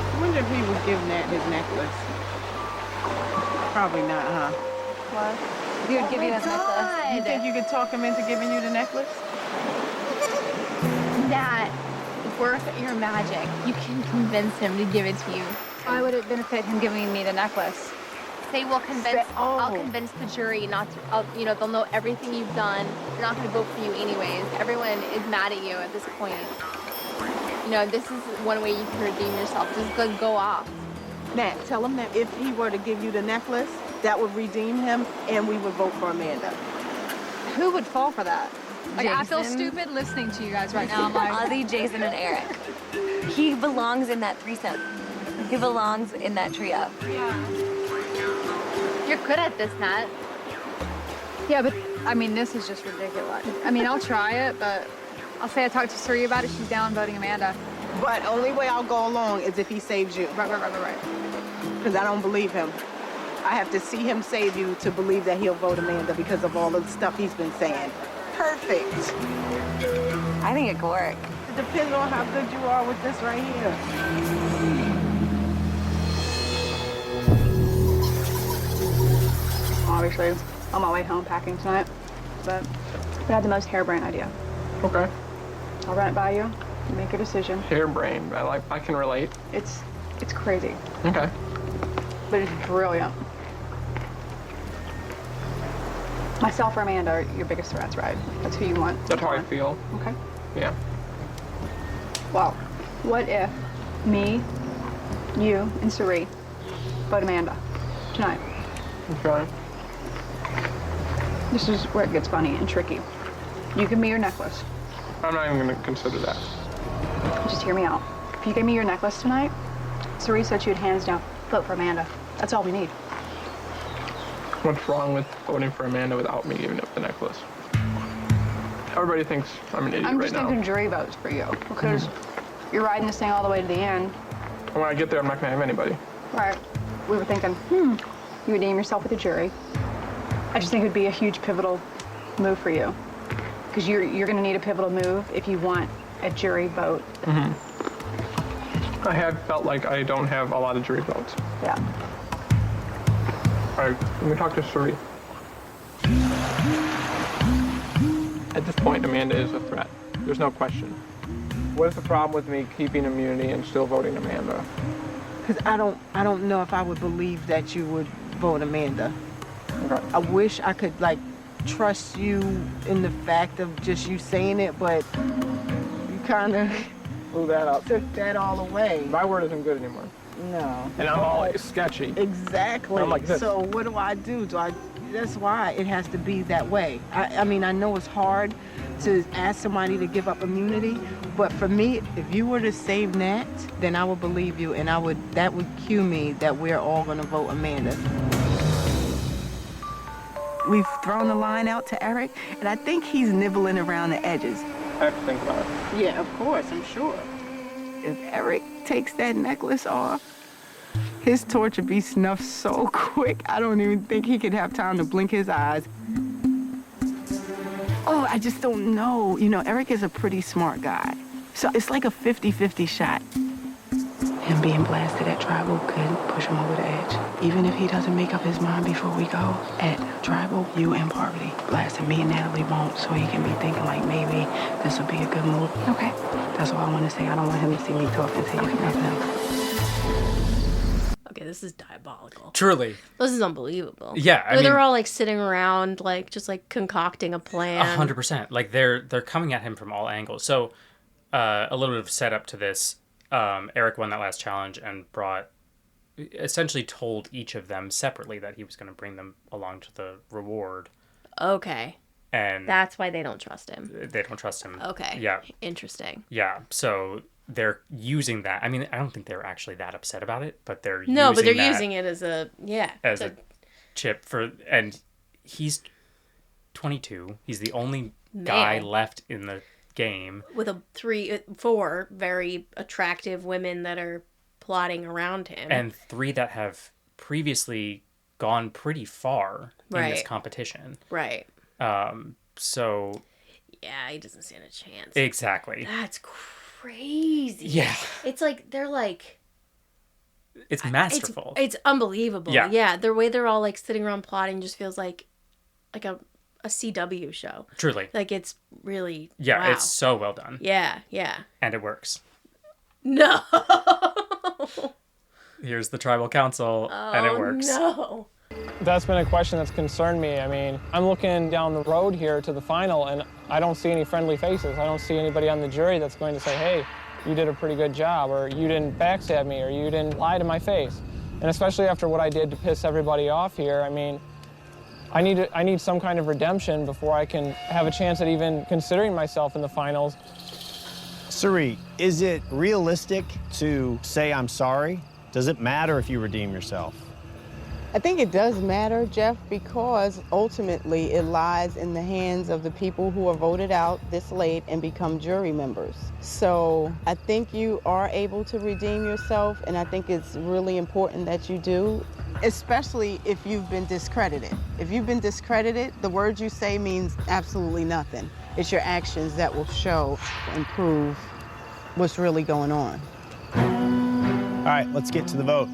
I wonder if he would give Nat his necklace. Probably not, huh? What? He would give you his necklace. You think you could talk him into giving you the necklace? That worth your magic. You can convince him to give it to you. Why would it benefit him giving me the necklace? Say we'll convince. I'll convince the jury not to. They'll know everything you've done. They're not going to vote for you anyways. Everyone is mad at you at this point. This is one way you can redeem yourself. Just go off. Nat, tell him that if he were to give you the necklace, that would redeem him, and we would vote for Amanda. Who would fall for that? Like, I feel Jason. stupid listening to you guys right now. I'm like, Ozzy, Jason, and Erik. He belongs in that threesome. He belongs in that trio. yeah. You're good at this, Nat. Yeah, but I mean, this is just ridiculous. I mean, I'll try it, but I'll say I talked to Cirie about it. She's down voting Amanda. But only way I'll go along is if he saves you. Right. Because I don't believe him. I have to see him save you to believe that he'll vote Amanda because of all of the stuff he's been saying. Perfect. I think it could work. It depends on how good you are with this right here. Obviously, on my way home packing tonight, but I had the most harebrained idea. Okay. I'll run it by you. You make your decision. Harebrained. I can relate. It's crazy, Okay. but it's brilliant. Myself or Amanda are your biggest threats, right? That's who you want. That's how I feel. Okay. Yeah. Well, what if me, you, and Cirie vote Amanda tonight? Okay. This is where it gets funny and tricky. You give me your necklace. I'm not even going to consider that. Just hear me out. If you give me your necklace tonight, Cirie said she would hands down vote for Amanda. That's all we need. What's wrong with voting for Amanda without me giving up the necklace? Everybody thinks I'm an idiot I'm right just now. thinking jury votes for you because you're riding this thing all the way to the end. When I get there, I'm not going to have anybody. Right. We were thinking, you redeem yourself with the jury. I just think it would be a huge pivotal move for you because you're going to need a pivotal move if you want a jury vote. I have felt like I don't have a lot of jury votes. Yeah. All right, let me talk to Cirie. At this point, Amanda is a threat. There's no question. What is the problem with me keeping immunity and still voting Amanda? Because I don't know if I would believe that you would vote Amanda. Okay. I wish I could trust you in the fact of just you saying it, but you kind of blew that up. Took that all away. My word isn't good anymore. No. And I'm all sketchy. Exactly. I'm like this. So what do? That's why it has to be that way. I mean, I know it's hard to ask somebody to give up immunity, but for me, if you were to save Nat, then I would believe you, and that would cue me that we're all gonna vote Amanda. We've thrown the line out to Erik, and I think he's nibbling around the edges. I have to think about it. Yeah, of course, I'm sure. If Erik takes that necklace off, his torch would be snuffed so quick, I don't even think he could have time to blink his eyes. Oh, I just don't know. You know, Erik is a pretty smart guy. So it's like a 50-50 shot. Him being blasted at Tribal could push him over the edge. Even if he doesn't make up his mind before we go, at Tribal, you and Parvati blasting me and Natalie won't, so he can be thinking like maybe this would be a good move. Okay. That's all I want to say. I don't want him to see me talking to you. Okay, this is diabolical. Truly. This is unbelievable. Yeah, I they're mean- all sitting around, just concocting a plan. 100%. They're coming at him from all angles. So a little bit of setup to this. Erik won that last challenge and essentially told each of them separately that he was going to bring them along to the reward. Okay. And that's why they don't trust him. They don't trust him. Okay. Yeah. Interesting. Yeah. So they're using that. I mean, I don't think they're actually that upset about it, but they're using it as a chip and he's 22. He's the only guy left in the game with 4 very attractive women that are plotting around him. And 3 that have previously gone pretty far in this Right. competition. Right. So... Yeah, he doesn't stand a chance. Exactly. That's crazy. Yeah. It's like, they're like... It's masterful. It's unbelievable. Yeah. Yeah, the way they're all like sitting around plotting just feels like a CW show. Truly. Like it's really Yeah, wow. it's so well done. Yeah, yeah. And it works. No. Here's the tribal council, and it works. No. That's been a question that's concerned me. I mean, I'm looking down the road here to the final, and I don't see any friendly faces. I don't see anybody on the jury that's going to say, hey, you did a pretty good job, or you didn't backstab me, or you didn't lie to my face. And especially after what I did to piss everybody off here, I mean, I need some kind of redemption before I can have a chance at even considering myself in the finals. Cirie, is it realistic to say I'm sorry? Does it matter if you redeem yourself? I think it does matter, Jeff, because ultimately it lies in the hands of the people who are voted out this late and become jury members. So I think you are able to redeem yourself, and I think it's really important that you do, especially if you've been discredited. If you've been discredited, the words you say means absolutely nothing. It's your actions that will show and prove what's really going on. All right, let's get to the vote.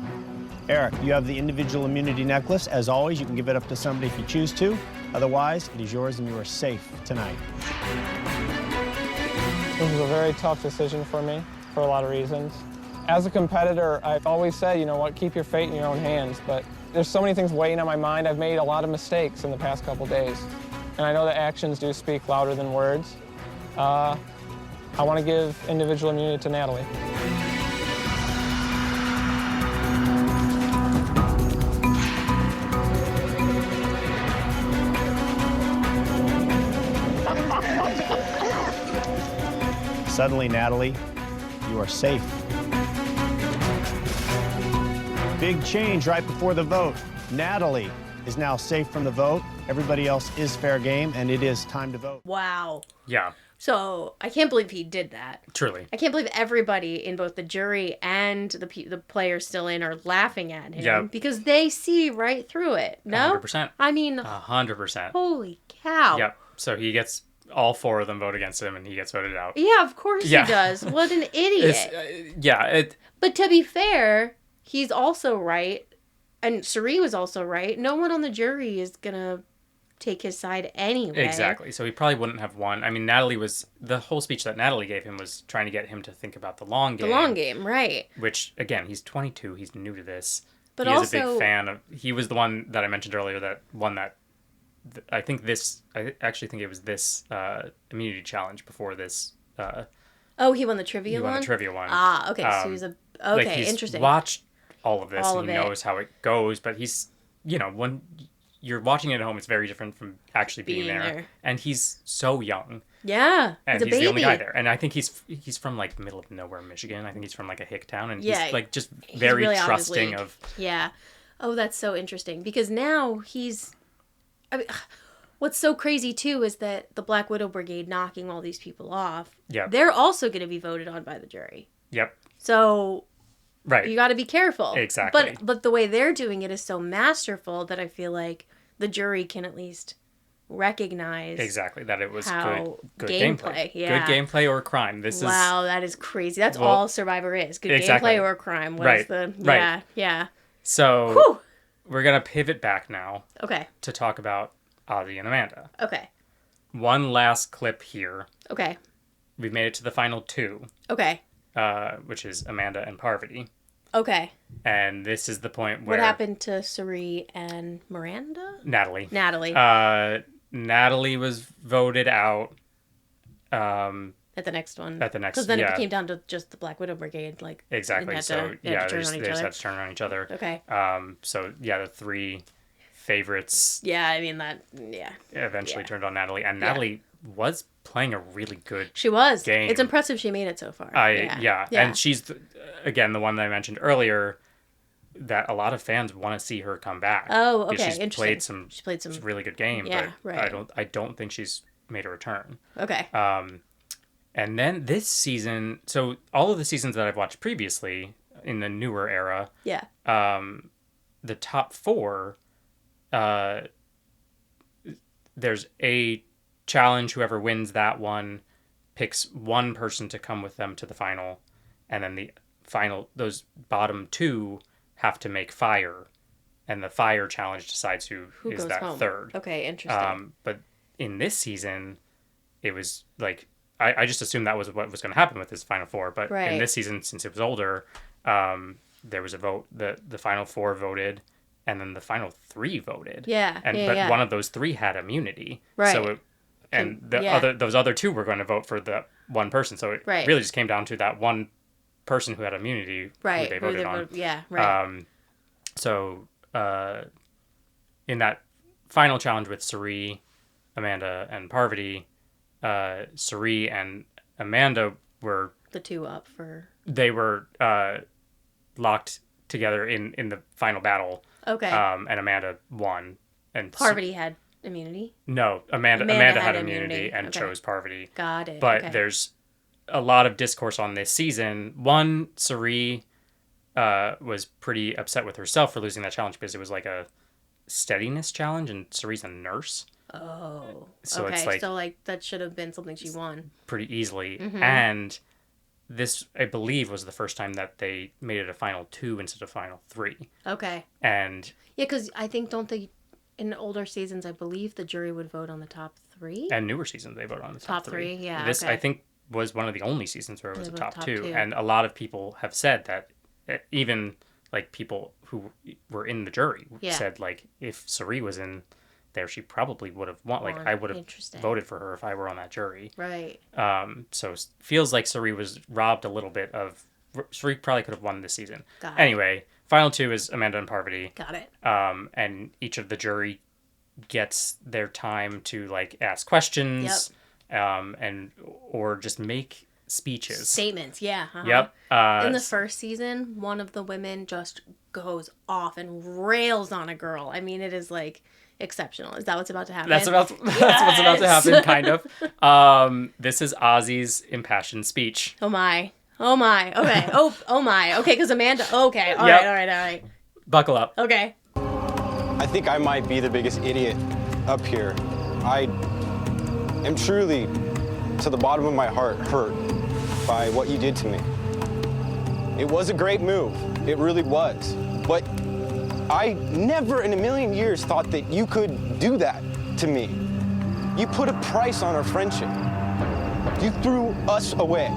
Erik, you have the individual immunity necklace. As always, you can give it up to somebody if you choose to. Otherwise, it is yours and you are safe tonight. This was a very tough decision for me for a lot of reasons. As a competitor, I've always said, you know what, keep your fate in your own hands. But there's so many things weighing on my mind. I've made a lot of mistakes in the past couple days. And I know that actions do speak louder than words. I want to give individual immunity to Natalie. Suddenly, Natalie, you are safe. Big change right before the vote. Natalie is now safe from the vote. Everybody else is fair game, and it is time to vote. Wow. Yeah. So I can't believe he did that. Truly. I can't believe everybody in both the jury and the players still in are laughing at him. Yep. Because they see right through it. No? 100%. I mean, 100%. holy cow. Yep. So he gets all 4 of them vote against him, and he gets voted out. Yeah, of course he does. What an idiot. But to be fair, he's also right, and Cirie was also right. No one on the jury is gonna take his side anyway. Exactly. So he probably wouldn't have won. I mean, the whole speech that Natalie gave him was trying to get him to think about the long game. The long game, right. Which, again, he's 22. He's new to this. But he is a also, big fan of... He was the one that I mentioned earlier that won that... I actually think it was this immunity challenge before this... oh, he won the trivia one? He won the trivia one. Ah, okay. So he was he's interesting. Watched all of this and he knows how it goes, but he's... when you're watching it at home, it's very different from actually being there. And he's so young. Yeah, and he's a baby. The only guy there. And I think he's from like middle of nowhere, Michigan. I think he's from like a hick town, and he's like just very really trusting of. Yeah. Oh, that's so interesting because now he's. I mean, what's so crazy too is that the Black Widow Brigade knocking all these people off. Yeah. They're also going to be voted on by the jury. Yep. So. Right. You got to be careful. Exactly. But the way they're doing it is so masterful that I feel like the jury can at least recognize exactly that it was good gameplay. Yeah. Good gameplay or crime. Wow, that is crazy. That's all Survivor is. Good gameplay or crime. Yeah. So whew. We're gonna pivot back now. Okay. To talk about Ozzy and Amanda. Okay. One last clip here. Okay. We've made it to the final 2. Okay. Which is Amanda and Parvati. Okay. And this is the point where... What happened to Cirie and Miranda? Natalie. Natalie was voted out. At the next one. Because then it came down to just the Black Widow Brigade. Exactly. They just had to turn on each other. Okay. So, the 3 favorites... Yeah, I mean, eventually turned on Natalie. And Natalie was playing a really good She was. game. It's impressive she made it so far. And she's, again, the one that I mentioned earlier that a lot of fans want to see her come back. Oh, okay. She's played some really good game, but I don't think she's made a return. Okay. And then this season, so all of the seasons that I've watched previously, in the newer era. Yeah. The top 4, there's a challenge. Whoever wins that one picks one person to come with them to the final, and then those bottom 2 have to make fire, and the fire challenge decides who is goes that home. third. Okay, interesting. But in this season, it was like I just assumed that was what was going to happen with this final 4. But in this season, since it was older, there was a vote. The final 4 voted, and then the final 3 voted. Yeah. But one of those 3 had immunity. Right. So those other 2 were going to vote for the one person. So it really just came down to that one person who had immunity who they voted on. Yeah. Right. In that final challenge with Cirie, Amanda, and Parvati, Cirie and Amanda were the 2 up for. They were locked together in the final battle. Okay. And Amanda won. And Parvati had immunity? No, Amanda had immunity and chose Parvati. Got it. But there's a lot of discourse on this season. One, Cirie was pretty upset with herself for losing that challenge because it was like a steadiness challenge, and Cirie's a nurse. Oh. So okay. It's like so that should have been something she won. Pretty easily. Mm-hmm. And this, I believe, was the first time that they made it a final 2 instead of final 3. Okay. And yeah, because I think in older seasons, I believe the jury would vote on the top 3. And newer seasons, they vote on the top 3. Yeah. This, I think, was one of the only seasons where it was a top 2. And a lot of people have said that even like people who were in the jury said like if Cirie was in there, she probably would have won. Like I would have voted for her if I were on that jury. Right. So it feels like Cirie was robbed a little bit of. Cirie probably could have won this season. Got it. Anyway, final 2 is Amanda and Parvati. Got it. And each of the jury gets their time to like ask questions. Yep. Or just make speeches. Statements, yeah. Uh-huh. Yep. In the first season, one of the women just goes off and rails on a girl. I mean, it is like exceptional. Is that what's about to happen? That's what's about to happen, kind of. This is Ozzy's impassioned speech. Oh my. Okay. Oh my. Okay, because Amanda. Okay. All right. Buckle up. Okay. I think I might be the biggest idiot up here. I am truly, to the bottom of my heart, hurt by what you did to me. It was a great move. It really was. But I never in a million years thought that you could do that to me. You put a price on our friendship. You threw us away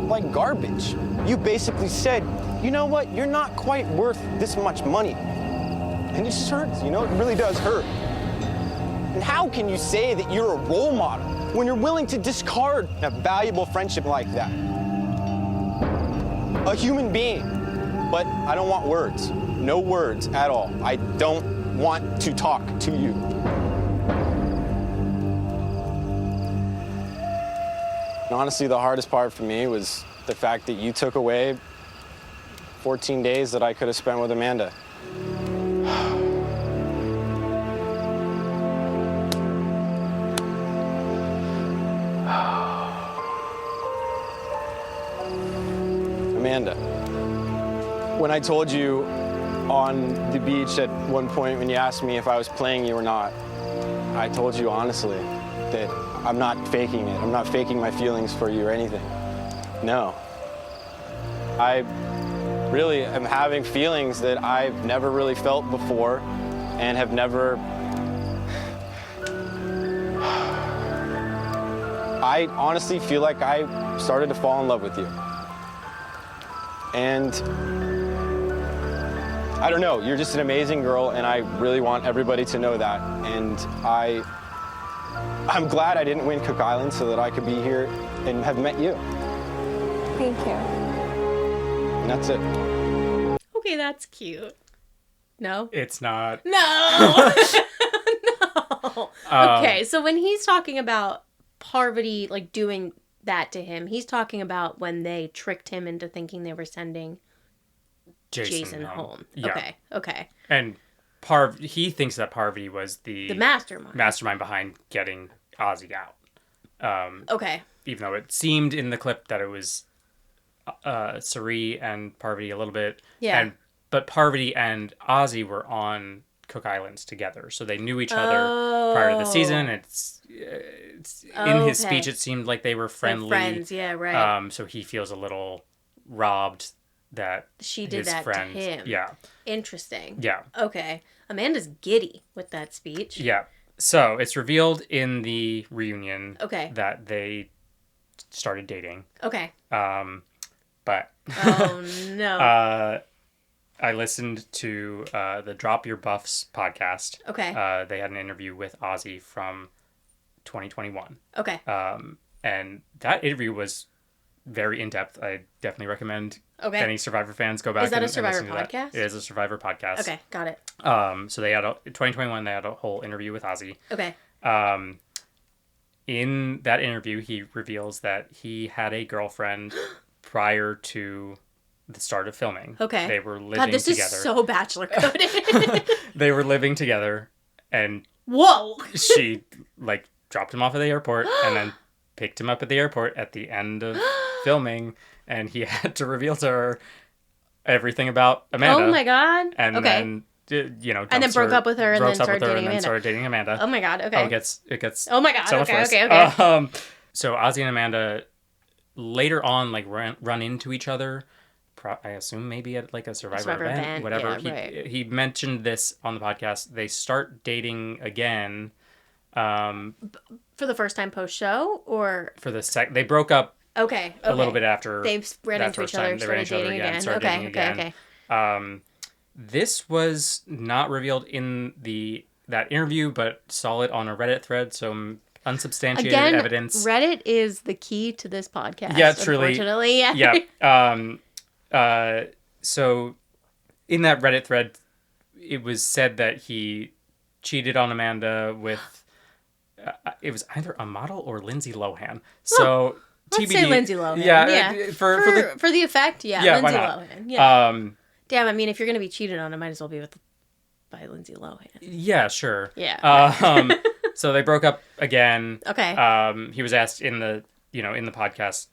like garbage. You basically said, you know what, you're not quite worth this much money. And it just hurts, it really does hurt. And how can you say that you're a role model when you're willing to discard a valuable friendship like that? A human being. But I don't want words. No words at all. I don't want to talk to you. And honestly, the hardest part for me was the fact that you took away 14 days that I could have spent with Amanda. Amanda, when I told you on the beach at one point when you asked me if I was playing you or not, I told you honestly that I'm not faking it. I'm not faking my feelings for you or anything. No. I really am having feelings that I've never really felt before and have never... I honestly feel like I started to fall in love with you. And I don't know, you're just an amazing girl, and I really want everybody to know that. And I'm glad I didn't win Cook Island so that I could be here and have met you. Thank you. And that's it. Okay, that's cute. No? It's not. No! No. Okay, so when he's talking about Parvati, like, doing that to him, he's talking about when they tricked him into thinking they were sending Jason home. Yeah. Okay. And he thinks that Parvati was the mastermind behind getting Ozzy out. Okay. Even though it seemed in the clip that it was Cirie and Parvati a little bit. Yeah. But Parvati and Ozzy were on Cook Islands together, so they knew each other prior to the season. It's in his speech, it seemed like they were friendly. Friends, yeah, right. So he feels a little robbed that she did his that friend, to him. Yeah. Interesting. Yeah. Okay. Amanda's giddy with that speech. Yeah. So it's revealed in the reunion that they started dating. Okay. But oh no. I listened to the Drop Your Buffs podcast. Okay. They had an interview with Ozzy from 2021. Okay. And that interview was very in-depth. I definitely recommend any Survivor fans go back. Is that and a Survivor listen to that. podcast? It is a Survivor podcast. Okay, got it. So they had 2021. They had a whole interview with Ozzy. Okay. In that interview, he reveals that he had a girlfriend prior to the start of filming. Okay. They were living God, this together. is so Bachelor coded. They were living together, and whoa, she like dropped him off at the airport and then picked him up at the airport at the end of filming, and he had to reveal to her everything about Amanda. Oh my God. And okay. then, you know, and then broke up with her and then started dating Amanda. Oh my God. Okay. It gets. Oh my God. So much worse. Okay. So Ozzy and Amanda later on like run into each other. I assume maybe at like a Survivor event, whatever. Yeah, he mentioned this on the podcast. They start dating again. For the first time post show, or for the they broke up. Okay. A little bit after they've ran into each other. They ran into each other again. Started dating again. Okay. This was not revealed in that interview, but saw it on a Reddit thread. So unsubstantiated evidence. Reddit is the key to this podcast. Yeah, truly. Unfortunately, yeah. Yeah. So in that Reddit thread, it was said that he cheated on Amanda with it was either a model or Lindsay Lohan. So let's TBD. say Lindsay Lohan. Yeah. For the effect, yeah. Lindsay Lohan. Yeah. Damn, I mean, if you're gonna be cheated on, it might as well be by Lindsay Lohan. Yeah, sure. Yeah. So they broke up again. Okay. He was asked in the podcast,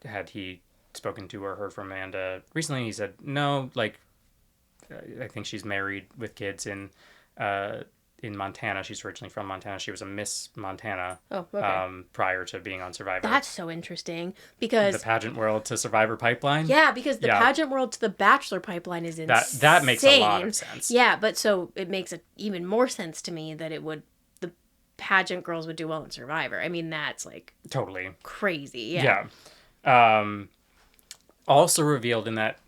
had he spoken to or heard from Amanda recently? He said no. Like, I think she's married with kids in Montana. She's originally from Montana. She was a Miss Montana. Oh, okay. Prior to being on Survivor. That's so interesting because the pageant world to Survivor pipeline. Yeah, because the pageant world to the Bachelor pipeline is insane. That makes a lot of sense. Yeah, but so it makes even more sense to me that the pageant girls would do well in Survivor. I mean, that's like totally crazy. Yeah. Also revealed in that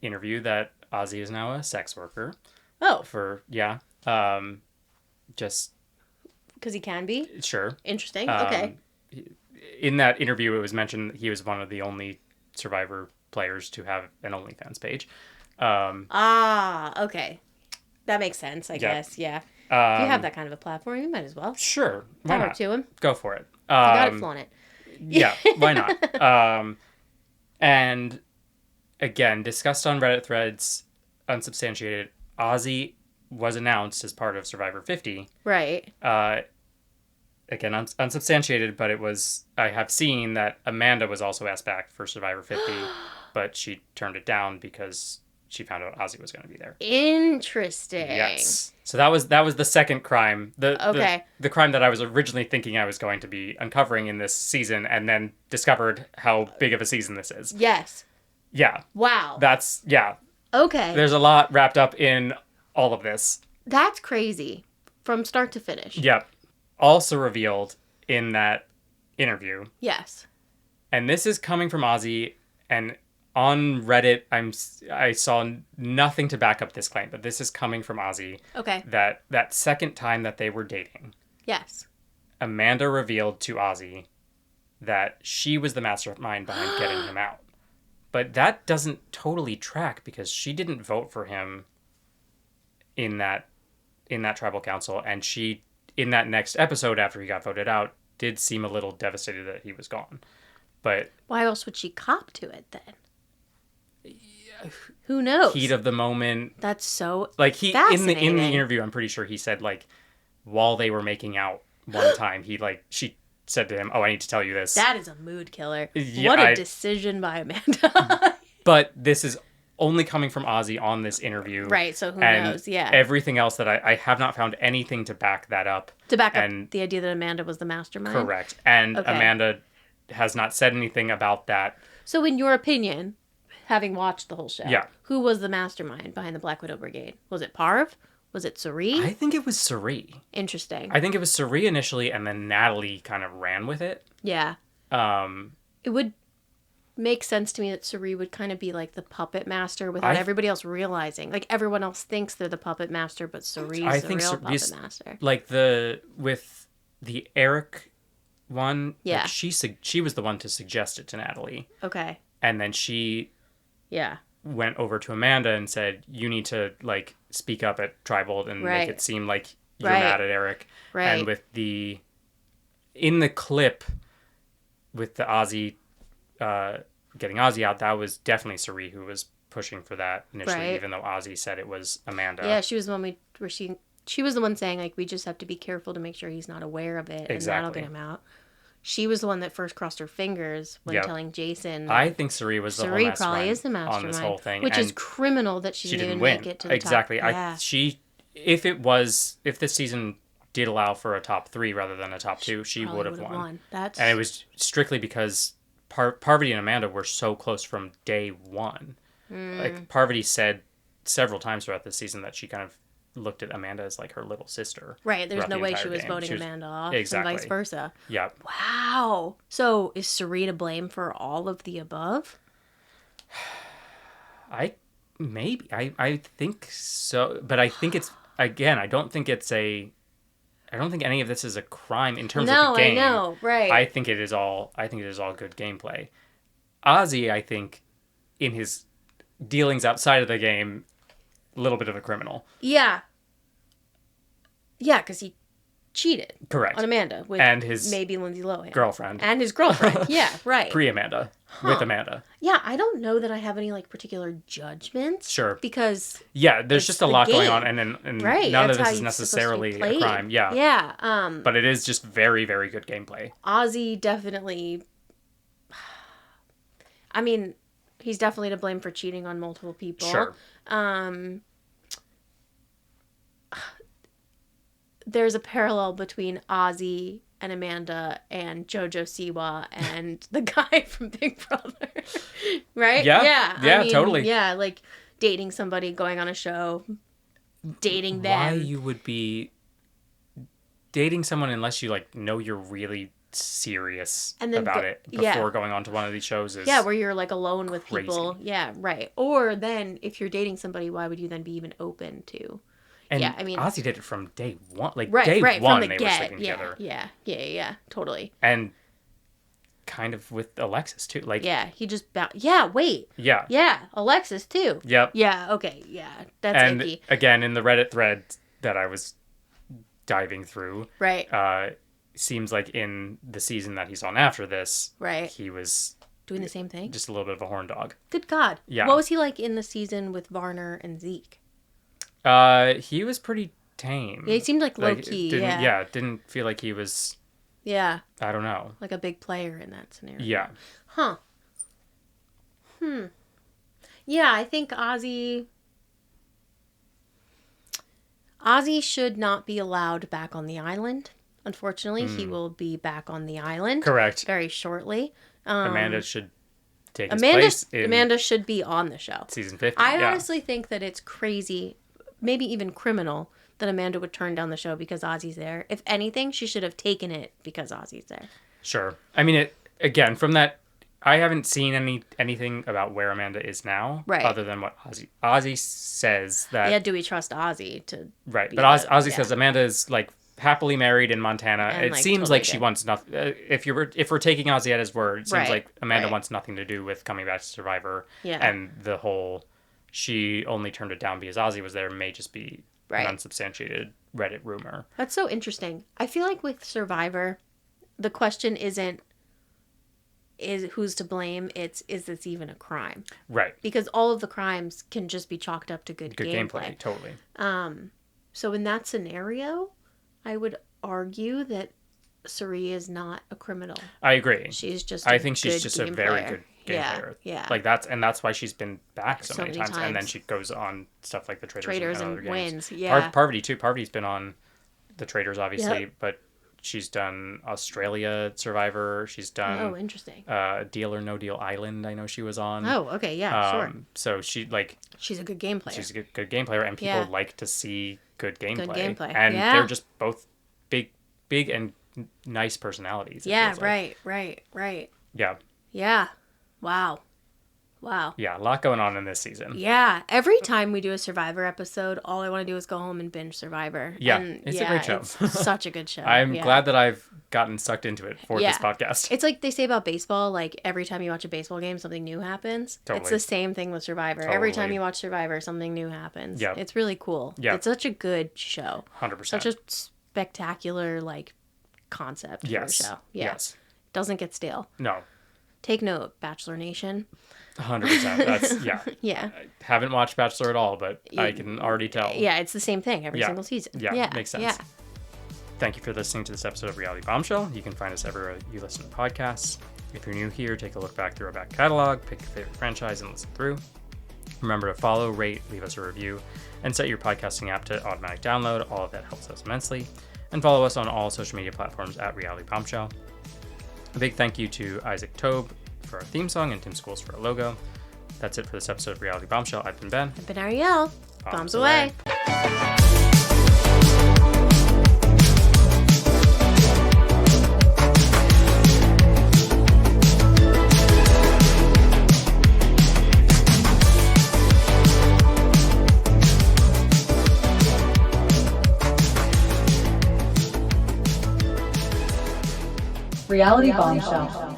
interview that Ozzy is now a sex worker. Oh. Just because he can be? Sure. Interesting. Okay. In that interview, it was mentioned that he was one of the only Survivor players to have an OnlyFans page. Okay. That makes sense, I guess. Yeah. If you have that kind of a platform, you might as well. Sure. Why Power not? to him. Go for it. You got it, flaunt it. Yeah, why not? And again, discussed on Reddit threads, unsubstantiated, Ozzy was announced as part of Survivor 50. Right. Again, unsubstantiated, but I have seen that Amanda was also asked back for Survivor 50, but she turned it down because she found out Ozzy was going to be there. Interesting. Yes. So that was the second crime. The crime that I was originally thinking I was going to be uncovering in this season, and then discovered how big of a season this is. Yes. Yeah. Wow. Okay. There's a lot wrapped up in all of this. That's crazy. From start to finish. Yep. Also revealed in that interview. Yes. And this is coming from Ozzy, and on Reddit, I saw nothing to back up this claim, but this is coming from Ozzy. Okay. That second time that they were dating. Yes. Amanda revealed to Ozzy that she was the mastermind behind getting him out. But that doesn't totally track because she didn't vote for him in that tribal council, and she, in that next episode after he got voted out, did seem a little devastated that he was gone. But why else would she cop to it then? Who knows? Heat of the moment. That's so like he in the interview. I'm pretty sure he said like while they were making out one time, she said to him, "Oh, I need to tell you this." That is a mood killer. Yeah, What a decision by Amanda. But this is only coming from Ozzy on this interview. Right, so who and knows? Yeah. Everything else that I have not found anything to back that up. To back up the idea that Amanda was the mastermind? Correct. And Okay. Amanda has not said anything about that. So in your opinion, having watched the whole show, Yeah. who was the mastermind behind the Black Widow Brigade? Was it Parv? Was it Cirie? I think it was Cirie. Interesting. I think it was Cirie initially, and then Natalie kind of ran with it. Yeah. It would make sense to me that Cirie would kind of be like the puppet master without everybody else realizing. Like everyone else thinks they're the puppet master, but Cirie's the real puppet master. Like with the Erik one, yeah, like she was the one to suggest it to Natalie. Okay. And then she went over to Amanda and said, "You need to like speak up at Tribal and make it seem like you're mad at Erik." Right. And with in the clip with the Ozzy getting Ozzy out, that was definitely Cirie who was pushing for that initially, even though Ozzy said it was Amanda. Yeah, she was the one she was the one saying like we just have to be careful to make sure he's not aware of it, and that'll get him out. She was the one that first crossed her fingers when telling Jason. I think Cirie was the whole mastermind. Cirie probably is the mastermind on this whole thing, which is criminal that she didn't even make it to the exactly. top. Yeah. If this season did allow for a top 3 rather than a top 2, she would have won. And it was strictly because Parvati and Amanda were so close from day one. Like Parvati said several times throughout the season that she kind of looked at Amanda as like her little sister. Right. There's no way she was voting Amanda off, and vice versa. Yep. Wow. So is Cirie to blame for all of the above? I think so, but I think it's again. I don't think any of this is a crime in terms of the game. I know, right. I think it is all good gameplay. Ozzy, I think, in his dealings outside of the game, a little bit of a criminal. Yeah. Yeah, because he cheated. Correct. On Amanda with and his maybe Lindsay Lohan. Girlfriend. And his girlfriend. Yeah, right. Pre-Amanda. With Amanda. Yeah, I don't know that I have any like particular judgments. Sure. Because there's just a lot going on, and right. none That's of this is necessarily a crime. Yeah. Yeah. But it is just very, very good gameplay. Ozzy definitely. I mean, he's definitely to blame for cheating on multiple people. Sure. There's a parallel between Ozzy and Amanda and Jojo Siwa and the guy from Big Brother. Right? Yeah. Yeah. Yeah, totally. Yeah, like dating somebody, going on a show, dating them. Why you would be dating someone unless you like know you're really serious about it before going on to one of these shows is where you're like alone with crazy. people. Yeah, right. Or then if you're dating somebody, why would you then be even open to? And yeah, I mean, Ozzy did it from day one. Like right, day right, one, from the they were sleeping together. Yeah, totally. And kind of with Alexis too. Like he just yeah, Alexis too. Yep. Yeah. Okay. Yeah, that's icky. Again, in the Reddit thread that I was diving through, right. Seems like in the season that he's on after this, right, he was doing the same thing. Just a little bit of a horn dog. Good God. Yeah. What was he like in the season with Varner and Zeke? He was pretty tame. Yeah, he seemed like low key. Didn't feel like he was. Yeah. I don't know. Like a big player in that scenario. Yeah. Huh. Yeah, I think Ozzy should not be allowed back on the island. Unfortunately, he will be back on the island. Correct. Very shortly. Amanda should take his place. Amanda should be on the show. Season 50. I honestly think that it's crazy, maybe even criminal, that Amanda would turn down the show because Ozzy's there. If anything, she should have taken it because Ozzy's there. Sure. I mean, again, from that, I haven't seen anything about where Amanda is now, right? Other than what Ozzy says that. Yeah, do we trust Ozzy to? Right, but Ozzy says Amanda is like happily married in Montana. And it seems totally like she wants nothing. If we're taking Ozzy at his word, it seems like Amanda wants nothing to do with coming back to Survivor. Yeah. And the whole she only turned it down because Ozzy was there may just be an unsubstantiated Reddit rumor. That's so interesting. I feel like with Survivor, the question isn't who's to blame, it's is this even a crime? Right. Because all of the crimes can just be chalked up to good gameplay. Totally. So in that scenario, I would argue that Cirie is not a criminal. I agree. She's just I think she's just a very player. good game player. Yeah. Like that's why she's been back so many times. And then times. she goes on stuff like the Traitors and and other wins. games. Yeah. Parvati too. Parvati's been on the Traitors obviously, Yep. but she's done Australia Survivor. She's done Oh, interesting. Deal or No Deal Island. I know she was on. Oh, okay, yeah, sure. So she's a good game player. She's a good game player, and people Yeah. like to see good gameplay. gameplay, And yeah. they're just both big and nice personalities. it Yeah, feels like. right. Yeah. Yeah. Wow. Yeah, a lot going on in this season. Yeah. Every time we do a Survivor episode, all I want to do is go home and binge Survivor. Yeah, And it's a great show. It's such a good show. I'm Yeah. glad that I've gotten sucked into it for Yeah. this podcast. It's like they say about baseball, like every time you watch a baseball game, something new happens. It's Totally. the same thing with Survivor. Every time Totally. you watch Survivor, something new happens. Yeah. It's really cool. Yeah. It's such a good show. 100%. Such a spectacular, like, concept Yes. for a show. Yeah. Yes. Doesn't get stale. No. Take note, Bachelor Nation. 100%. That's, yeah. Yeah. I haven't watched Bachelor at all, but I can already tell. Yeah, it's the same thing every Yeah. single season. Yeah, makes sense. Yeah. Thank you for listening to this episode of Reality Bombshell. You can find us everywhere you listen to podcasts. If you're new here, take a look back through our back catalog, pick your favorite franchise, and listen through. Remember to follow, rate, leave us a review, and set your podcasting app to automatic download. All of that helps us immensely. And follow us on all social media platforms at Reality Bombshell. A big thank you to Isaac Tobe for our theme song and Tim Schools for our logo. That's it for this episode of Reality Bombshell. I've been Ben. I've been Ariel. Bombs away. Reality Bombshell.